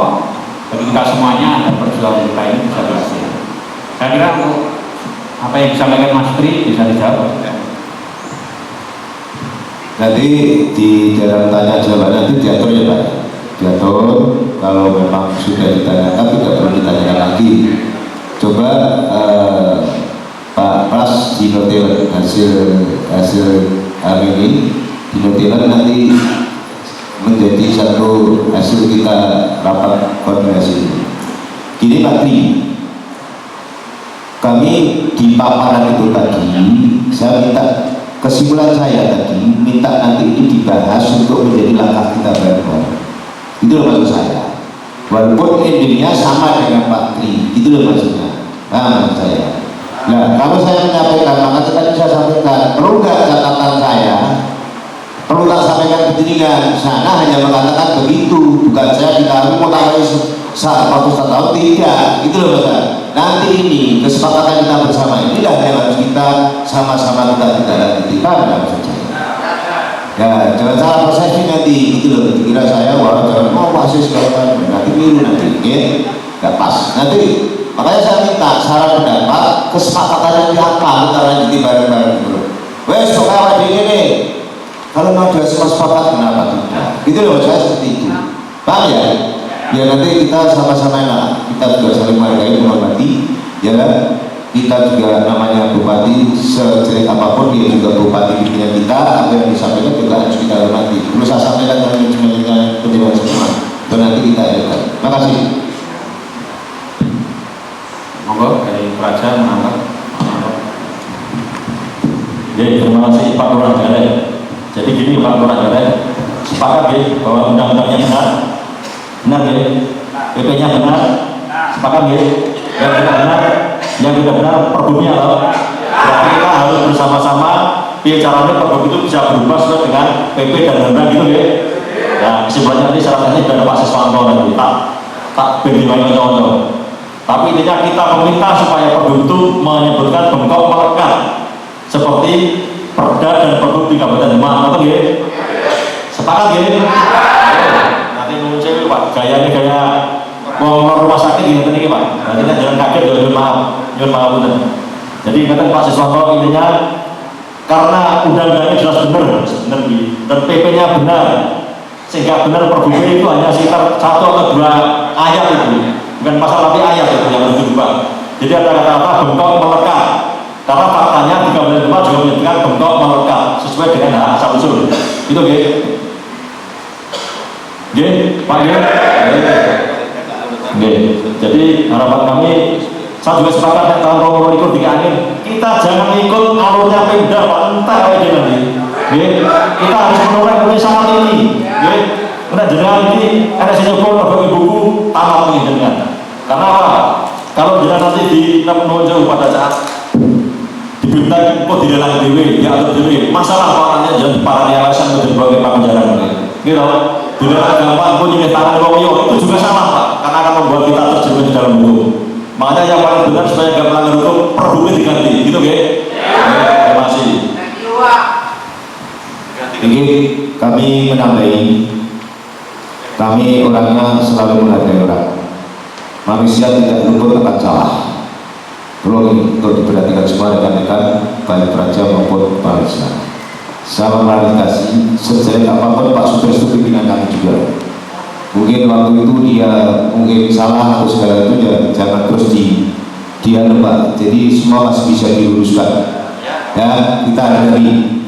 bagi kita semuanya agar perjuangan kita ini bisa berhasil. Saya kira untuk apa yang disampaikan Mas Tri bisa dijawab. Nanti di dalam tanya jawab nanti diatur ya Pak, diatur. Kalau memang sudah ditanyakan tidak perlu ditanyakan lagi. Coba Pak Pras dinotir hasil hari ini, dinotir nanti menjadi satu hasil kita rapat koordinasi. Gini Pak Tri, kami di paparan itu tadi saya minta kesimpulan saya tadi minta nanti ini dibahas untuk menjadi langkah kita bareng-bareng. Itu loh maksud saya. Walaupun endingnya sama dengan Pak Tri, itu loh maksudnya. Nah maksud saya. Nah kalau saya menyampaikan maka tadi saya sampaikan perlu nggak catatan saya? Perlu tak sampaikan penjaringan sana hanya mengatakan begitu, bukan saya ditaruh mau tambah 1 tahun tidak. Itu loh maksudnya. Nanti ini kesepakatan kita bersama inilah yang harus kita sama-sama kita lanjutkan maksud saya. Ya jangan salah persepsi nanti itu loh, kira saya wah jangan mau masih segala nanti miru nanti nggak pas nanti. Makanya saya minta saran pendapat kesepakatannya apa kita lanjuti bareng-bareng dulu. Wes soal ini kalau mau ada sepakat kenapa tidak? Itu loh saya seperti itu. Paham ya? Ya nanti kita sama-sama enak, kita juga saling menghargai, menghormati, ya kita juga namanya bupati sejelek apapun dia juga bupati pimpinan kita, apa yang disampaikan juga harus kita hormati. Perlu saya sampaikan dengan penjelasan semua, dan nanti kita edukkan. Terima kasih. Monggo dari Praja menambah. Terima kasih Pak Lurah Gareng. Jadi gini Pak Lurah Gareng, sepakat ya bahwa undang-undangnya benar ya, PP-nya benar, sepakat ya, yang tidak benar, perbuknya loh. Berarti kita harus bersama-sama caranya perbuk itu bisa berubah sesuai dengan PP dan undang gitu ya. Nah kesimpulannya nanti syaratnya sudah ada Pak Siswanto nanti, tak bagaimana. Tapi intinya kita meminta supaya perbuk itu menyebutkan bengkok melekat seperti Perda dan Perbuk di Kabupaten Demak, betul ya? Sepakat ya? Nanti muncul Pak, gayanya gaya mau rumah sakit gitu nih Pak. Nanti kita jangan kaget ya, nyuwun maaf bener. Jadi ingatkan Pak Siswanto intinya karena undang-undangnya jelas benar dan PP-nya benar, sehingga benar perbuknya itu hanya sekitar 1 atau 2 ayat itu, bukan pasal tapi ayat itu yang harus dirubah. Jadi ada kata-kata bengkok melekat. Karena faktanya di Kabupaten Demak juga menyebutkan bengkok melekat sesuai dengan hak asal usul. Itu gitu. Pak jadi harapan kami, saya juga sepakat tahun 2023 ini kita jangan ikut alurnya Pemda Pak, entah kayak gini nanti. Kita harus menolak sangat ini. Karena jenengan ini ada senyapun bagi buku tamat ini jenengan. Karena apa? Kalau jenengan nanti di menunjuk pada saat dibintang kok dilelang dewe, diatur dewe. Masalah Pak nanti jangan para alasan untuk dibawa ke penjara gitu. Dilelang gampang pun ini tangan loyo itu juga salah Pak, karena akan membuat kita terjebak di dalam hukum. Makanya yang paling benar supaya nggak melanggar hukum, perbuknya diganti, gitu ya. Terima kasih. Ini kami menambahi, kami orangnya selalu menghargai orang. Manusia tidak luput akan salah. Perlu untuk diperhatikan semua rekan-rekan baik Praja maupun bangsa. Saya klarifikasi sejelek apapun Pak Sutris itu pimpinan kami juga. Mungkin waktu itu dia mungkin salah atau segala itu jangan terus dia Pak. Jadi semua masih bisa diluruskan. Ya kita hargai.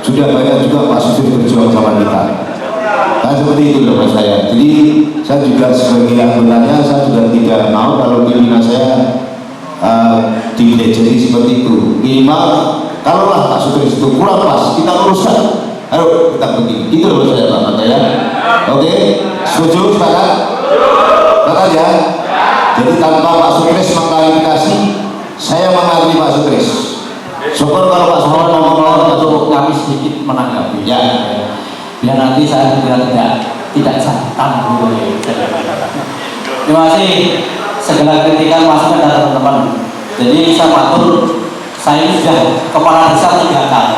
Sudah banyak juga Pak Sutris berjuang sama kita. Nah seperti itu loh Mas saya. Jadi saya juga sebagai anggotanya saya juga tidak mau kalau pimpinan saya jadi seperti itu. Minimal kalau lah Pak Sutris itu kurang pas kita luruskan. Ayo kita begini. Itu loh saya Pak Mata ya. Oke, setuju sepakat? Sepakat ya. Jadi tanpa Pak Sutris mengklarifikasi, saya mengakui Pak Sutris. Syukur kalau Pak Sutris ngomong untuk kami sedikit menanggapi. ya. Biar nanti saya juga tidak santan. Terima kasih segala kritikan masukan dari teman-teman. Jadi saya Saya ini sudah kepala desa 3 kali,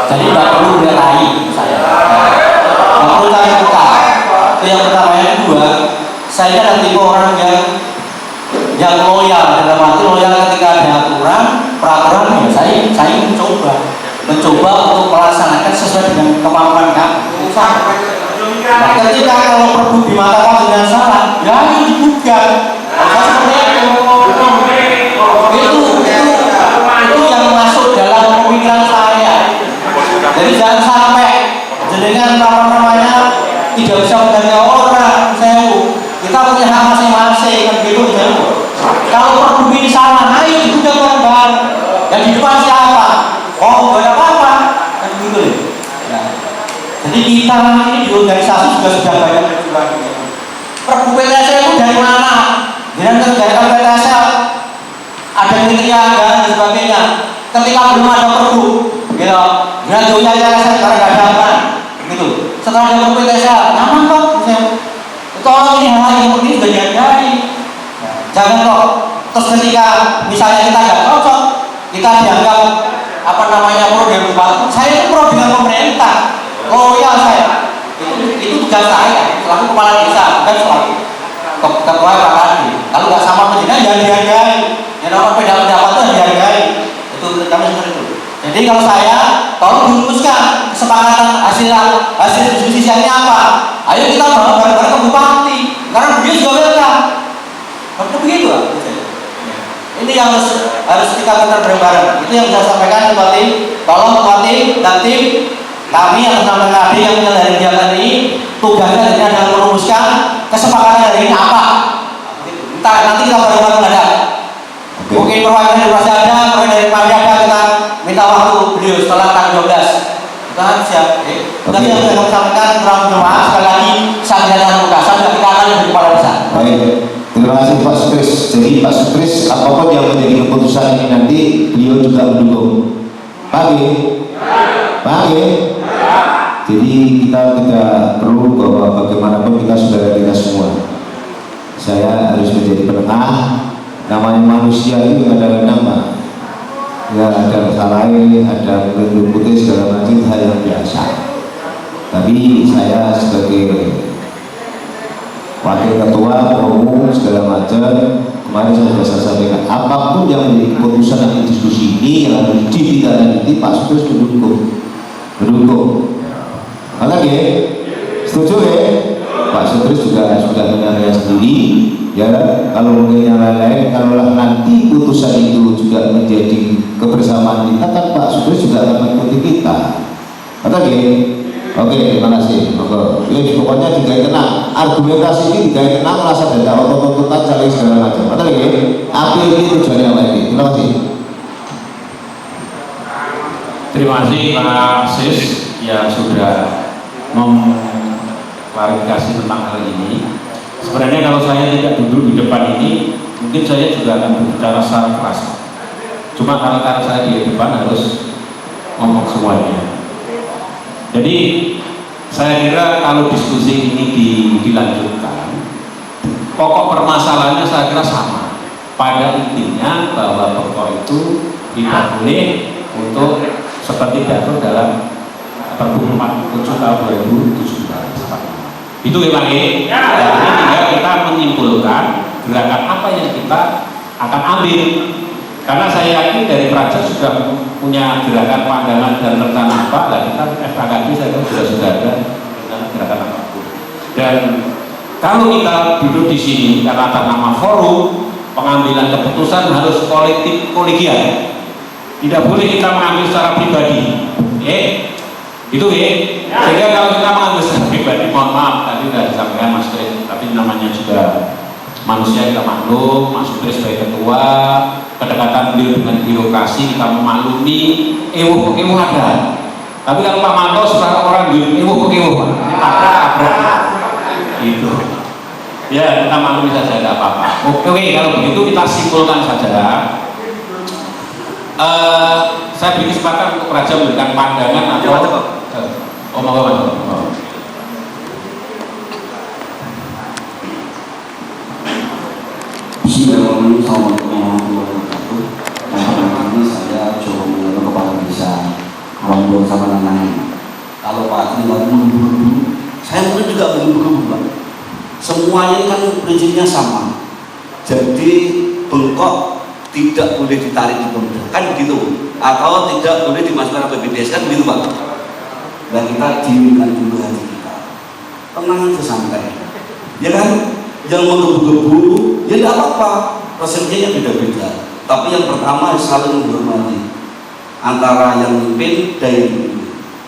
jadi nggak perlu beratai saya, nggak perlu cari muka. Itu yang pertama. Yang kedua, saya adalah tipe orang yang loyal, dalam arti loyal ketika ada aturan, peraturan, ya saya mencoba untuk melaksanakan sesuai dengan kemampuan kamu. Nah, ketika kalau perbu dimatakan dengan salah, ya itu digugat. Itu yang masuk dalam pemikiran saya. Jadi jangan sampai jenengan tidak bisa mengganti orang. Kita punya hak masing-masing kan gitu. Kalau perbu ini salah, ayo digugat bareng-bareng. Dan di depan siapa? Oh, gak ada apa-apa kan gitu. Nah, jadi kita ini di organisasi juga sudah banyak berjuang. Perbu PTS itu dari mana? Dengan kegiatan PTS ada kriteria dan sebagainya. Ketika belum ada perbu, gitu, dengan jauhnya saya karena gak ada apa, gitu. Setelah ada perbu PTS, nyaman kok. Tolong ini hal yang seperti ini sudah dihargai. Jangan kok. Terus ketika misalnya kita nggak cocok, kita dianggap pro dengan bupati. Saya itu pro dengan pemerintah. Loyal saya. Itu tugas saya selaku kepala desa, bukan selaku ketua PKD. Kalau nggak sama pendidikan jangan dihargai. Yang namanya pendapat itu dihargai. Itu kami seperti itu. Jadi kalau saya tolong dirumuskan kesepakatan hasil diskusi siangnya apa. Ayo kita bawa bareng-bareng ke bupati. Karena beliau juga welcome. Betul begitu lah. Ini yang harus kita benar bareng-bareng. Itu yang saya sampaikan Bupati. Tolong Bupati dan tim kami atas nama KD yang menyelenggarakan kegiatan ini, tugasnya adalah merumuskan kesepakatan hari ini apa. Nanti kita bareng-bareng ada. Mungkin perwakilan dari Prasi ada, perwakilan dari Padi ada, kita minta waktu beliau setelah tanggal 12. Kita siap. Nanti yang saya sampaikan kurang berjemaah sekali lagi sarjana muka. Saya kita akan lebih kepala desa. Baik. Terima kasih Pak Sutris. Jadi Pak Sutris, apapun yang menjadi keputusan ini nanti beliau juga mendukung. Pagi. Jadi kita tidak perlu bahwa bagaimanapun kita saudara kita semua. Saya harus menjadi penengah. Namanya manusia itu kadang-kadang ya ada kesalahan, ada putih segala macam hal yang biasa. Tapi saya sebagai wakil ketua, umum segala macam, kemarin saya sudah sampaikan apapun yang menjadi keputusan nanti diskusi ini yang harus ditindaklanjuti Pak Sutris mendukung. Oke, setuju ya? Pak Sutris juga sudah menyadari sendiri. Ya, kalau mungkin yang lain-lain, kalau nanti putusan itu juga menjadi kebersamaan kita, kan Pak Sutris juga akan mengikuti kita. Oke, terima kasih. Pokoknya juga kena argumentasi ini, juga kena merasa data otot-ototan saling segala macam. Apa ini tujuannya apa ini? Terima kasih. Terima kasih Pak Sis yang sudah mengklarifikasi tentang hal ini. Sebenarnya kalau saya tidak duduk di depan ini, mungkin saya juga akan berbicara secara keras. Cuma karena saya di depan harus ngomong semuanya. Jadi saya kira kalau diskusi ini dilanjutkan, pokok permasalahannya saya kira sama. Pada intinya bahwa pokok itu tidak boleh untuk seperti diatur dalam Perbu 47 tahun 2017. Itu memang ini tinggal kita menyimpulkan gerakan apa yang kita akan ambil. Karena saya yakin dari Praja sudah punya gerakan pandangan dan rencana apa, lah kita FKKD saya kira sudah ada gerakan apapun. Dan kalau kita duduk di sini karena atas nama forum pengambilan keputusan harus kolegial. Tidak boleh kita mengambil secara pribadi. Itu sehingga kalau kita mengambil secara pribadi, mohon maaf tadi sudah disampaikan Mas Tris, tapi namanya juga manusia, kita maklum. Mas Tris sebagai ketua, kedekatan beliau dengan birokrasi kita memaklumi, ewo ada. Tapi kalau Pak Manto sebagai orang ewo tabrak gitu. Ya kita maklumi saja, tidak apa-apa. Oke, kalau begitu kita simpulkan saja. Saya beri kesempatan untuk Praja memberikan pandangan atau Bismillahirrahmanirrahim. Assalamualaikum warahmatullahi wabarakatuh. Ini saya sama nananya. Kalau Pak Tri lagi menggebu-gebu, saya mungkin juga menggebu-gebu Pak. Semuanya kan prinsipnya sama. Jadi bengkok tidak boleh ditarik di Pemda, kan begitu? Atau tidak boleh dimasukkan ke BPJS, kan begitu Pak? Dan kita diamkan dulu hati kita, tenang aja, santai, ya kan? Yang menggebu-gebu, ya tidak apa-apa, persepsinya beda-beda. Tapi yang pertama saling menghormati antara yang memimpin dan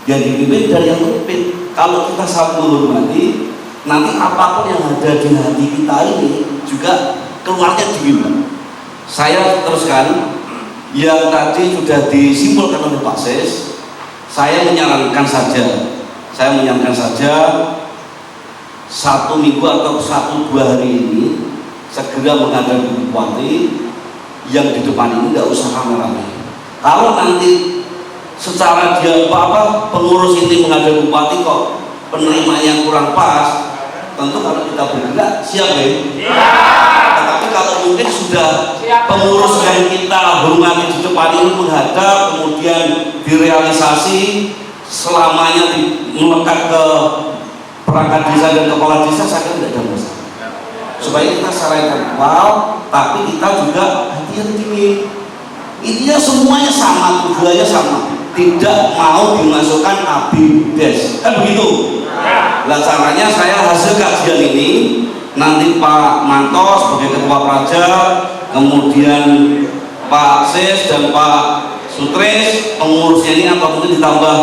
yang dipimpin dan yang memimpin. Kalau kita saling menghormati, nanti apapun yang ada di hati kita ini juga keluarnya dingin. Saya teruskan yang tadi sudah disimpulkan oleh Pak Ses. Saya menyarankan saja 1 minggu atau 1-2 hari ini segera menghadapi bupati. Yang di depan ini nggak usah rame-rame. Kalau nanti secara dia pengurus ini menghadapi bupati kok penerimaan kurang pas, tentu kalau kita bergerak siap ya. Tetapi kalau mungkin sudah pengurus yang kita hormati di depan ini menghadap, kemudian direalisasi selamanya melekat ke perangkat desa dan kepala desa, saya kira tidak ada masalah. Supaya kita secara intelektual, tapi kita juga hati-hati. Intinya semuanya sama, tujuannya sama. Tidak mau dimasukkan ABDes, kan begitu? Nah caranya saya hasil kajian ini nanti Pak Manto sebagai ketua Praja, kemudian Pak Ses dan Pak Sutris pengurusnya ini, atau mungkin ditambah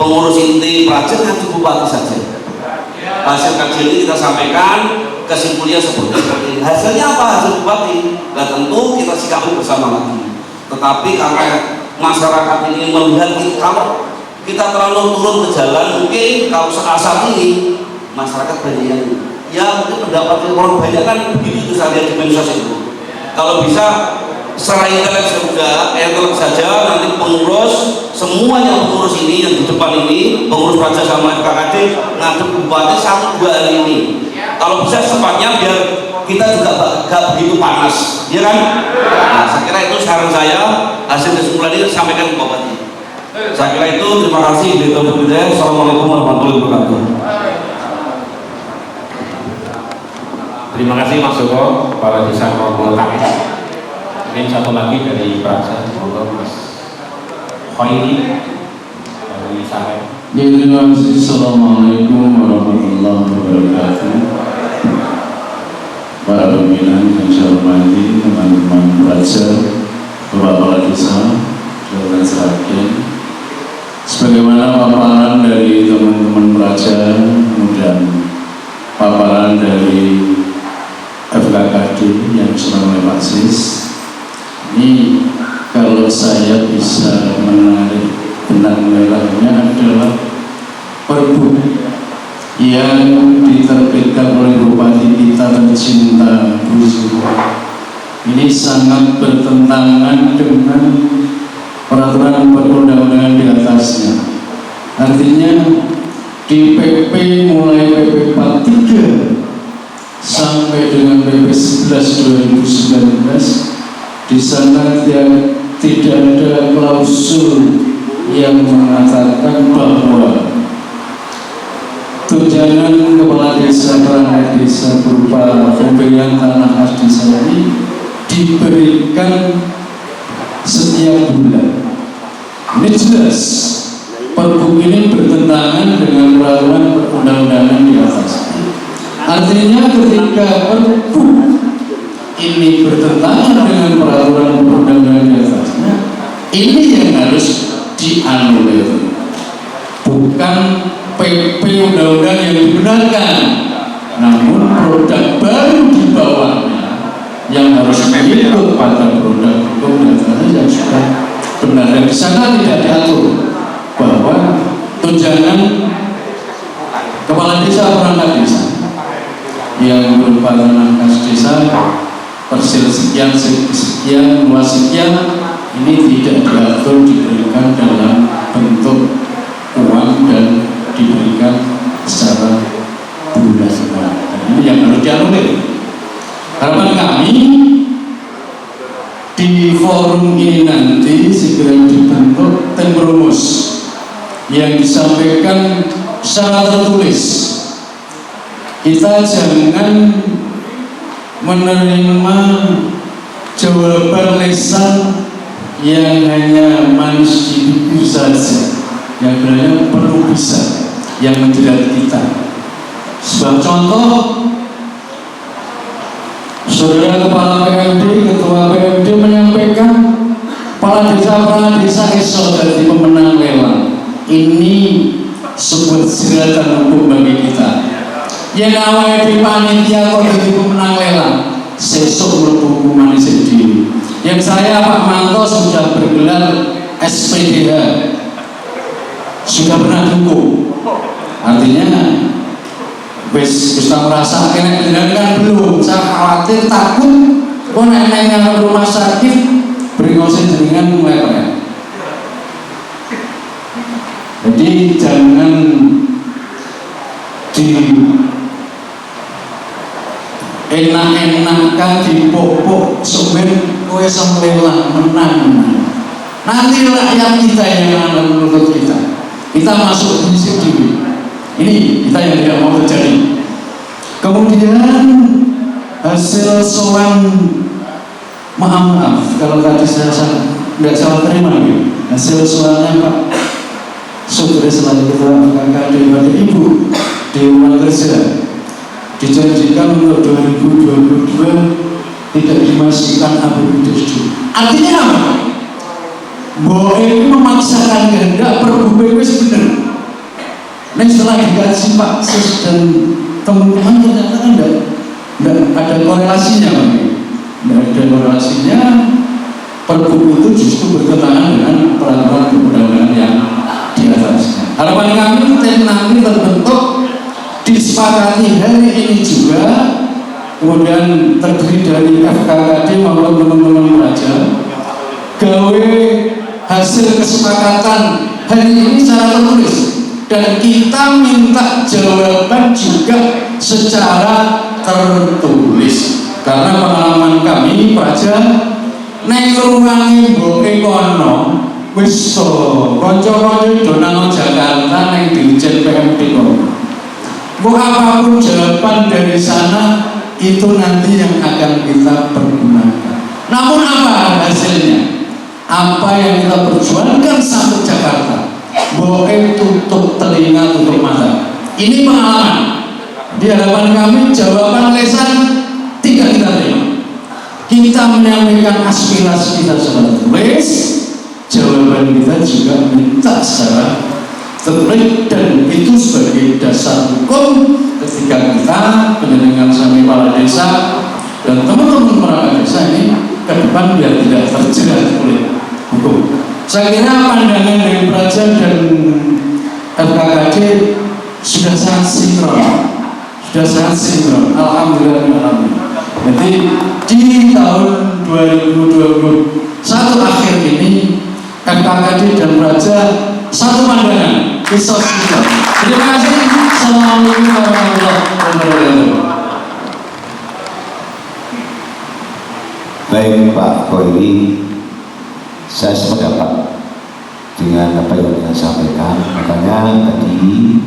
pengurus inti Praja, nanti bupati saja. Hasil kajian ini kita sampaikan, kesimpulannya seperti ini. Hasilnya apa? Hasil bupati. Nah tentu kita sikapi bersama lagi. Tetapi karena masyarakat ini melihat kalau kita terlalu turun ke jalan, mungkin kalau saat ini masyarakat banyak yang mungkin pendapat orang banyak kan begitu, itu saya lihat di medsos itu. Kalau bisa secara intelek saja nanti pengurus, semuanya pengurus ini yang di depan ini, pengurus Praja sama FKKD ngadep bupati 1-2 hari ini. Kalau bisa secepatnya biar kita juga gak begitu panas, ya kan? Nah, saya kira itu saran saya, hasil kesimpulan ini sampaikan ke bupati. Saya kira itu, terima kasih. Assalamualaikum warahmatullahi wabarakatuh. Terima kasih Mas Joko, Kepala Desa Kormolotak. Mungkin satu lagi dari Praja, Mas Khoiri dari Sahel. Terima kasih. Assalamualaikum warahmatullahi wabarakatuh. Para pimpinan yang saya hormati, teman-teman Praja, Bapak Kepala Desa, Saudara Seragen. Sebagaimana paparan dari teman-teman Praja, kemudian paparan dari FKKD yang disampaikan oleh Pak Sis, ini kalau saya bisa menarik benang merahnya adalah Perbu yang diterbitkan oleh Bupati kita tercinta Bu Zura. Ini sangat bertentangan dengan peraturan perundang-undangan di atasnya. Artinya di PP mulai PP 43 sampai dengan PP 11 2019 di sana tidak ada klausul yang mengatakan bahwa tunjangan kepala desa, perangkat desa berupa pemberian tanah khas desa ini diberikan setiap bulan. Ini jelas Perbu ini bertentangan dengan peraturan perundang-undangan di atas. Artinya ketika Perbu ini bertentangan dengan peraturan perundang-undangan di atasnya, ini yang harus dianulir, bukan PP undang-undang yang digunakan, namun produk baru di bawahnya yang harus mengikut pada produk hukum yang sudah benar. Dan di sana tidak diatur bahwa tunjangan kepala desa, perangkat desa yang berupa tanah khas desa persil sekian, luas sekian, ini tidak diatur diberikan dalam bentuk uang dan diberikan secara bulanan. Ini yang harus dianulir. Harapan kami di forum ini nanti segera dibentuk tim rumus yang disampaikan secara tertulis. Kita jangan menerima jawaban lisan yang hanya manis di bibir saja, yang sebenarnya perlu bisa yang menjerat kita. Sebagai contoh, Saudara Kepala PMD, Ketua PMD menyampaikan kepala desa esok dari pemenang lelang. Ini sebuah jeratan hukum bagi kita. Yang awalnya di panitia kok jadi pemenang lelang, sesuk hukuman sendiri. Yang saya Pak Manto sudah bergelar SPDH, sudah pernah dukung. Artinya wis tak merasa kena kan belum. Saya khawatir takut kok neneknya rumah sakit beringosin dengan mulai. Jadi jangan di enak-enakan dipopok sebenarnya kowe sembelih menang. Nanti rakyat kita yang akan menurut kita masuk prinsip diri. Ini kita yang tidak mau terjadi. Kemudian hasil soal, maaf kalau tadi saya tidak salah terima gitu. Hasil soalnya Pak Sutri selalu kakak daripada Ibu di rumah kerja dijanjikan untuk 2022 tidak dimasukkan APBD. Artinya apa? Bahwa ini memaksakan kehendak perbuatan benar. Nah setelah dikaji Pak Sis dan teman-teman ternyata tidak ada korelasinya, tidak ada korelasinya. Perbu itu justru bertentangan dengan peraturan perundang-undangan yang di atasnya. Harapan kami nanti terbentuk disepakati hari ini juga, kemudian terdiri dari FKKD maupun teman-teman pelajar, gawe hasil kesepakatan hari ini secara tertulis, dan kita minta jawaban juga secara tertulis. Karena pengalaman kami pelajar nek ruangi mboke kono wis kanca-kanca do nang Jakarta ning Dirjen PMD kono. Apapun jawaban dari sana itu nanti yang akan kita pergunakan. Namun apa hasilnya? Apa yang kita perjuangkan sampai Jakarta? Boleh tutup telinga, tutup mata. Ini pengalaman. Di hadapan kami jawaban lesan tidak kita terima. Kita menyampaikan aspirasi kita secara tertulis, jawaban kita juga minta secara tertulis, dan itu sebagai dasar hukum ketika kita penjaringan sampai kepala desa dan teman-teman perangkat desa ini ke depan biar tidak terjerat oleh hukum. Saya kira pandangan dari Praja dan FKKD sudah sangat sinkron, alhamdulillah. Jadi di tahun 2021 akhir ini FKKD dan Praja satu pandangan, kisos kita. Terima kasih. Assalamualaikum warahmatullahi wabarakatuh. Baik Pak Koiri, saya sependapat dengan apa yang Anda sampaikan. Makanya tadi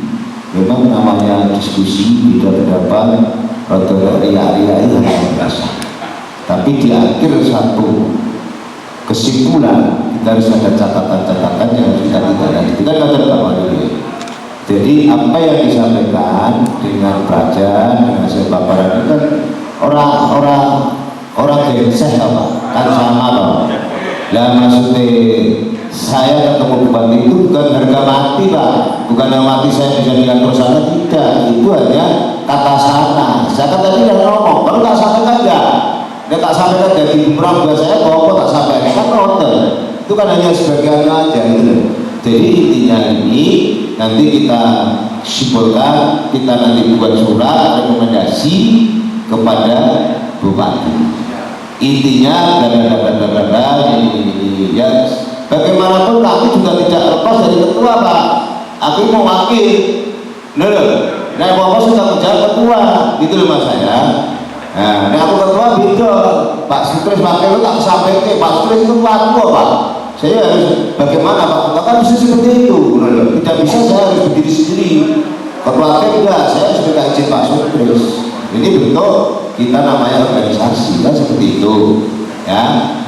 memang namanya diskusi beda pendapat atau ria-ria itu harus biasa. Tapi di akhir satu kesimpulan kita harus ada catatan-catatan yang harus kita tindak. Kita catat apa dulu. Jadi apa yang disampaikan dengan Praja, dengan saya paparan itu kan orang gengseh apa? Kan sama loh. Lah maksudnya saya ketemu bupati itu bukan harga mati Pak, bukan harga mati saya bisa diatur sana, tidak. Itu hanya kata sana. Saya kan tadi udah ngomong, kalau nggak sampai kan enggak. Dia tak sampai kan jadi bumerang buat saya, kok tak sampai kan noter. Itu kan hanya sebagian aja gitu. Jadi intinya ini nanti kita simpulkan, kita nanti buat surat rekomendasi kepada bupati. Intinya ini ya bagaimanapun kami juga tidak lepas dari ketua Pak. Aku mau wakil, nah bapak sudah menjadi ketua, gitu loh Mas saya. Nah, aku ketua beda, Pak Sutris wakil tak sampai ke Pak Sutris itu aku Pak. Saya harus bagaimana Pak? Kan bisa seperti itu, tidak bisa saya harus berdiri sendiri. Ketua tim enggak, saya harus minta izin Pak Sutris. Ini bentuk kita namanya organisasi, kan seperti itu.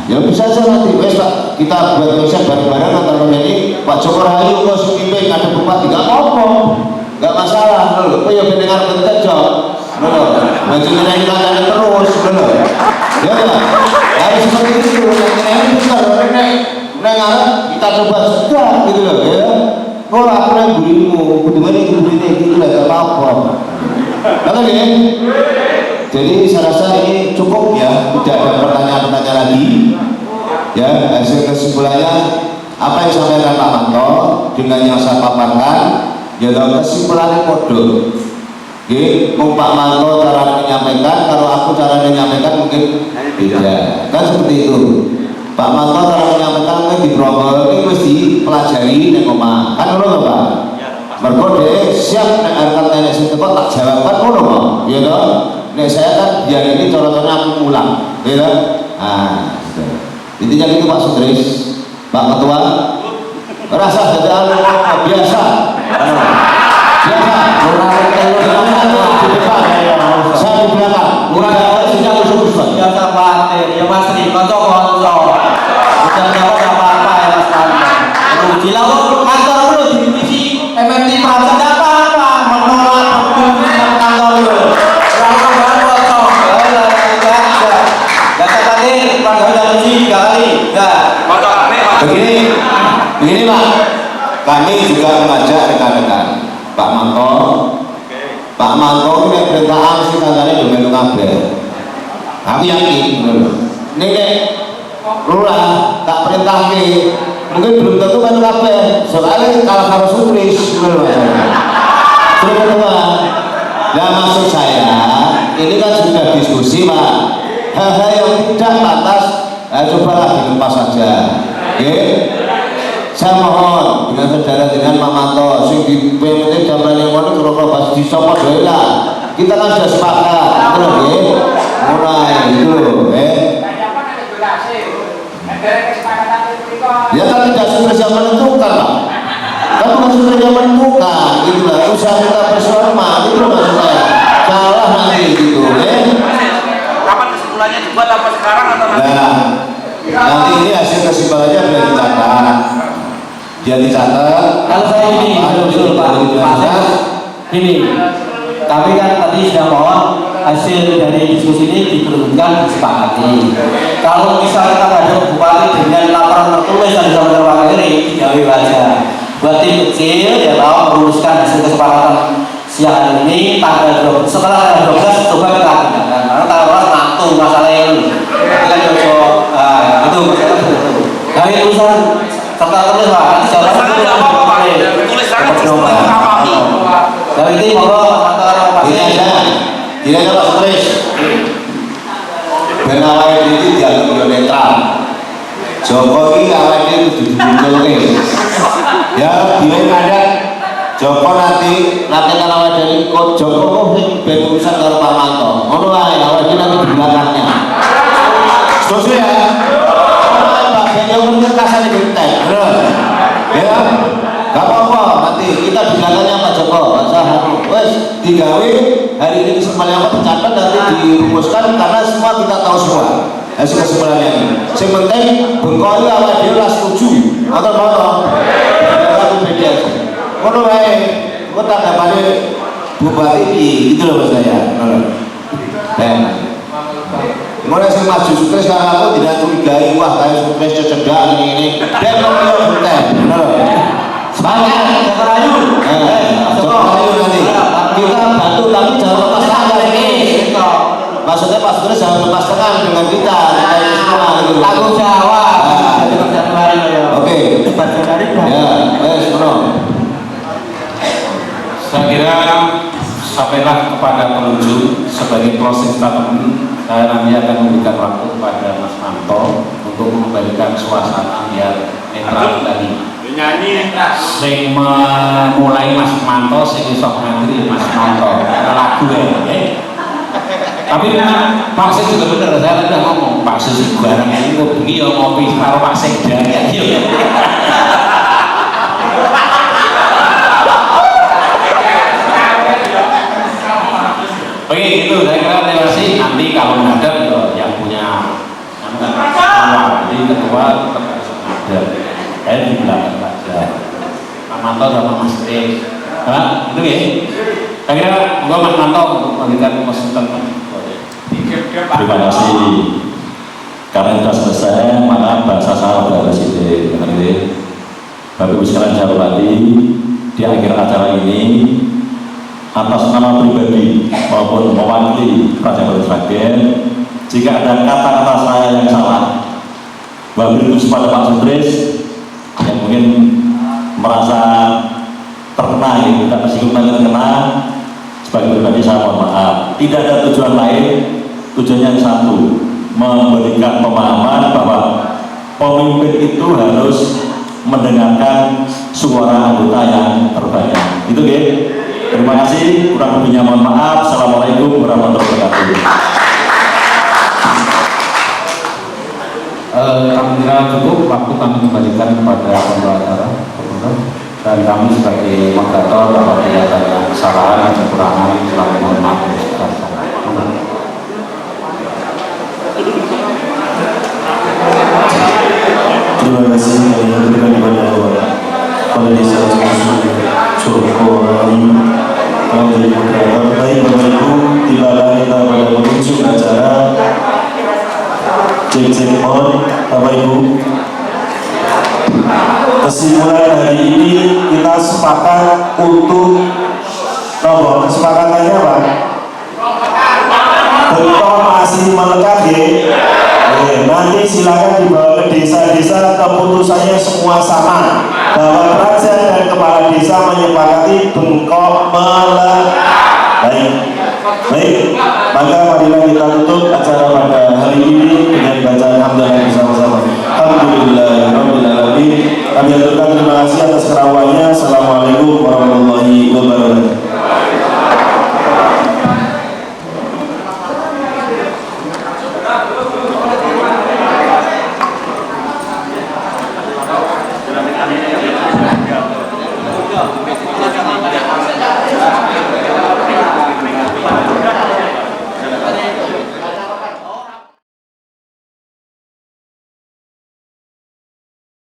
Ya bisa saja nanti, wes Pak, kita buat konsep bareng-bareng antara ini Pak Joko Rahayu, Pak Sukipe, ada bupati, nggak apa-apa, nggak masalah, loh. Kau yang mendengar bentuk bagaimana kita jalan terus, ya kan? Harus seperti itu, yang ini besar, kita coba juga, gitu loh, ya. Oh, aku yang berimu, bagaimana gitu lah, gak apa-apa. Betul ya? Jadi saya rasa ini cukup ya, tidak ada pertanyaan-pertanyaan lagi. Ya, hasil kesimpulannya apa yang disampaikan Pak Manto dengan yang saya paparkan, ya kesimpulannya kode. Oke, Pak Manto cara menyampaikan, kalau aku cara menyampaikan mungkin beda. Kan seperti itu. Pak Manto cara menyampaikan mungkin di Brogol ini mesti pelajari nek omah. Kan ngono Pak? Mergo dhek siap nek arep nenek sing teko tak jawab kan ngono Pak. Ya toh? Nek saya kan biar ini contohnya aku ulang. Ya toh? Nah, intinya gitu Pak Sutris, Pak Ketua. Rasa dadaan biasa. Saya di belakang. Udah sejak usul biasa khawatir ya Mas Ri, konco-konco. Udah jawab apa-apa ya Mas Tanto. Uji lawan kantor dulu di divisi MMT Praja apa-apa menolak pembunuhan kantor dulu. Orang kocok, enggak tadi pada udah uji kali. Enggak. Begini Pak, kami juga mengajak rekan-rekan Pak Manto. Pak Manto ini perintah sih katanya domenu kabeh. Aku yakin, ini lurah tak perintah mungkin belum tentu kan kabeh. Soalnya kalau harus Sutris, nah maksud saya ini kan sudah diskusi Pak. Hal-hal yang tidak pantas, cobalah dilepas saja. Oke? Saya mohon dengan saudara dengan Pak Manto, sing di PMT zaman yang mana kalau pas disopot lah. Kita kan sudah sepakat, betul nggih? Mulai itu, ya kan tidak Sutris yang menentukan Pak. Kan bukan Sutris yang menentukan, itulah usaha kita bersama, itu maksud saya. Salah nanti gitu, Kapan kesimpulannya dibuat apa sekarang atau nanti? Nah, nanti ini hasil kesimpulannya biar dicatat. Biar dicatat. Kalau saya ini betul Pak, ini kami kan tadi sudah mohon hasil dari diskusi ini diturunkan disepakati. Kalau misalnya ada bupati dengan laporan tertulis dari saudara wakili, digawe aja. Buat tim kecil ya tahu merumuskan hasil kesepakatan siang ini tanggal 12. Setelah tanggal 12 coba kita agendakan. Karena tanggal 12 mantu masalah itu. Kita coba itu masalah itu. Dari urusan serta terus Pak. Jawaban itu apa-apa. Tulisannya apa? Dari ini mohon antara Pak Tidak ada Pak Sutris. Ben awake iki dianggap yo netral. Joko iki awake dibunculke. Ya dhewe kadang Joko nanti kan awake dhewe kok Joko sing ben urusan karo Pak Manto. Ngono wae awake nanti di belakangnya. Setuju ya? Pak Ben yo kasane genteng. Ya. Gak apa-apa, nanti kita di belakangnya Pak Joko. Wes digawe hari ini kesimpulannya apa dicatat nanti dirumuskan karena semua kita tahu semua hasil kesimpulannya ini. Yang penting bengkoli awal dia lah setuju atau mana? Aku beda. Mana baik? Kau tak dapat bupati itu loh mas saya. Mulai sing maju Sutris karena aku tidak curigai wah kayak Sutris cedek ini. Dia mau benteng. Semangat, Joko Rahayu. Joko Rahayu nanti kita bantu tapi jangan lepas tangan ini. Maksudnya Pak Sutris jangan lepas tangan dengan kita. Tanggung jawab. Oke. Ya, Saya kira sampailah kepada pengunjung sebagai closing statement. Saya nanti akan memberikan waktu kepada Mas Manto untuk memberikan suasana biar netral tadi. Sing memulai Mas Manto, sing iso ngantri Mas Manto. Lagu ya. Tapi memang Pak Sis juga bener, saya tadi udah ngomong Pak Sis barang ini kok bengi ya ngopi karo Pak Sekda ya. Oke gitu, saya kira terima kasih. Nanti kalau menghadap yang punya jadi ketua tetap harus menghadap. Saya di belakang saja. Pak Manto sama Mas Teh, itu ya. Saya kira enggak Mas Manto untuk memberikan masukan. Terima kasih. Karena sudah selesai, maka bahasa saya sudah sedih. Bapak Ibu sekalian saya hormati, di akhir acara ini atas nama pribadi maupun mewakili Praja Berbagai, jika ada kata-kata saya yang salah, wabil khusus pada Pak Sutris yang mungkin merasa terkena, tidak tersinggung dan terkena, sebagai pribadi saya mohon maaf. Tidak ada tujuan lain, tujuannya satu, memberikan pemahaman bahwa pemimpin itu harus mendengarkan suara anggota yang terbanyak. Itu ya. Terima kasih, kurang lebihnya mohon maaf. Assalamualaikum warahmatullahi wabarakatuh. Kami kira cukup waktu kami kembalikan kepada pembawa acara dan kami sebagai moderator apabila ada kesalahan atau kekurangan selalu mohon maaf. Terima kasih yang berikan kepada desa Surko yang menjadi moderator. Baik Bapak Ibu, tibalah kita pada penghujung acara. Cek on Bapak Ibu. Kesimpulan hari ini kita sepakat untuk kesepakatannya apa? Bentuk masih melekat ya. Nanti silakan dibawa ke desa-desa, keputusannya semua sama bahwa Praja dan kepala desa menyepakati bengkok melekat. Baik, maka marilah kita tutup acara pada hari ini dengan bacaan hamdalah bersama-sama. Alhamdulillah.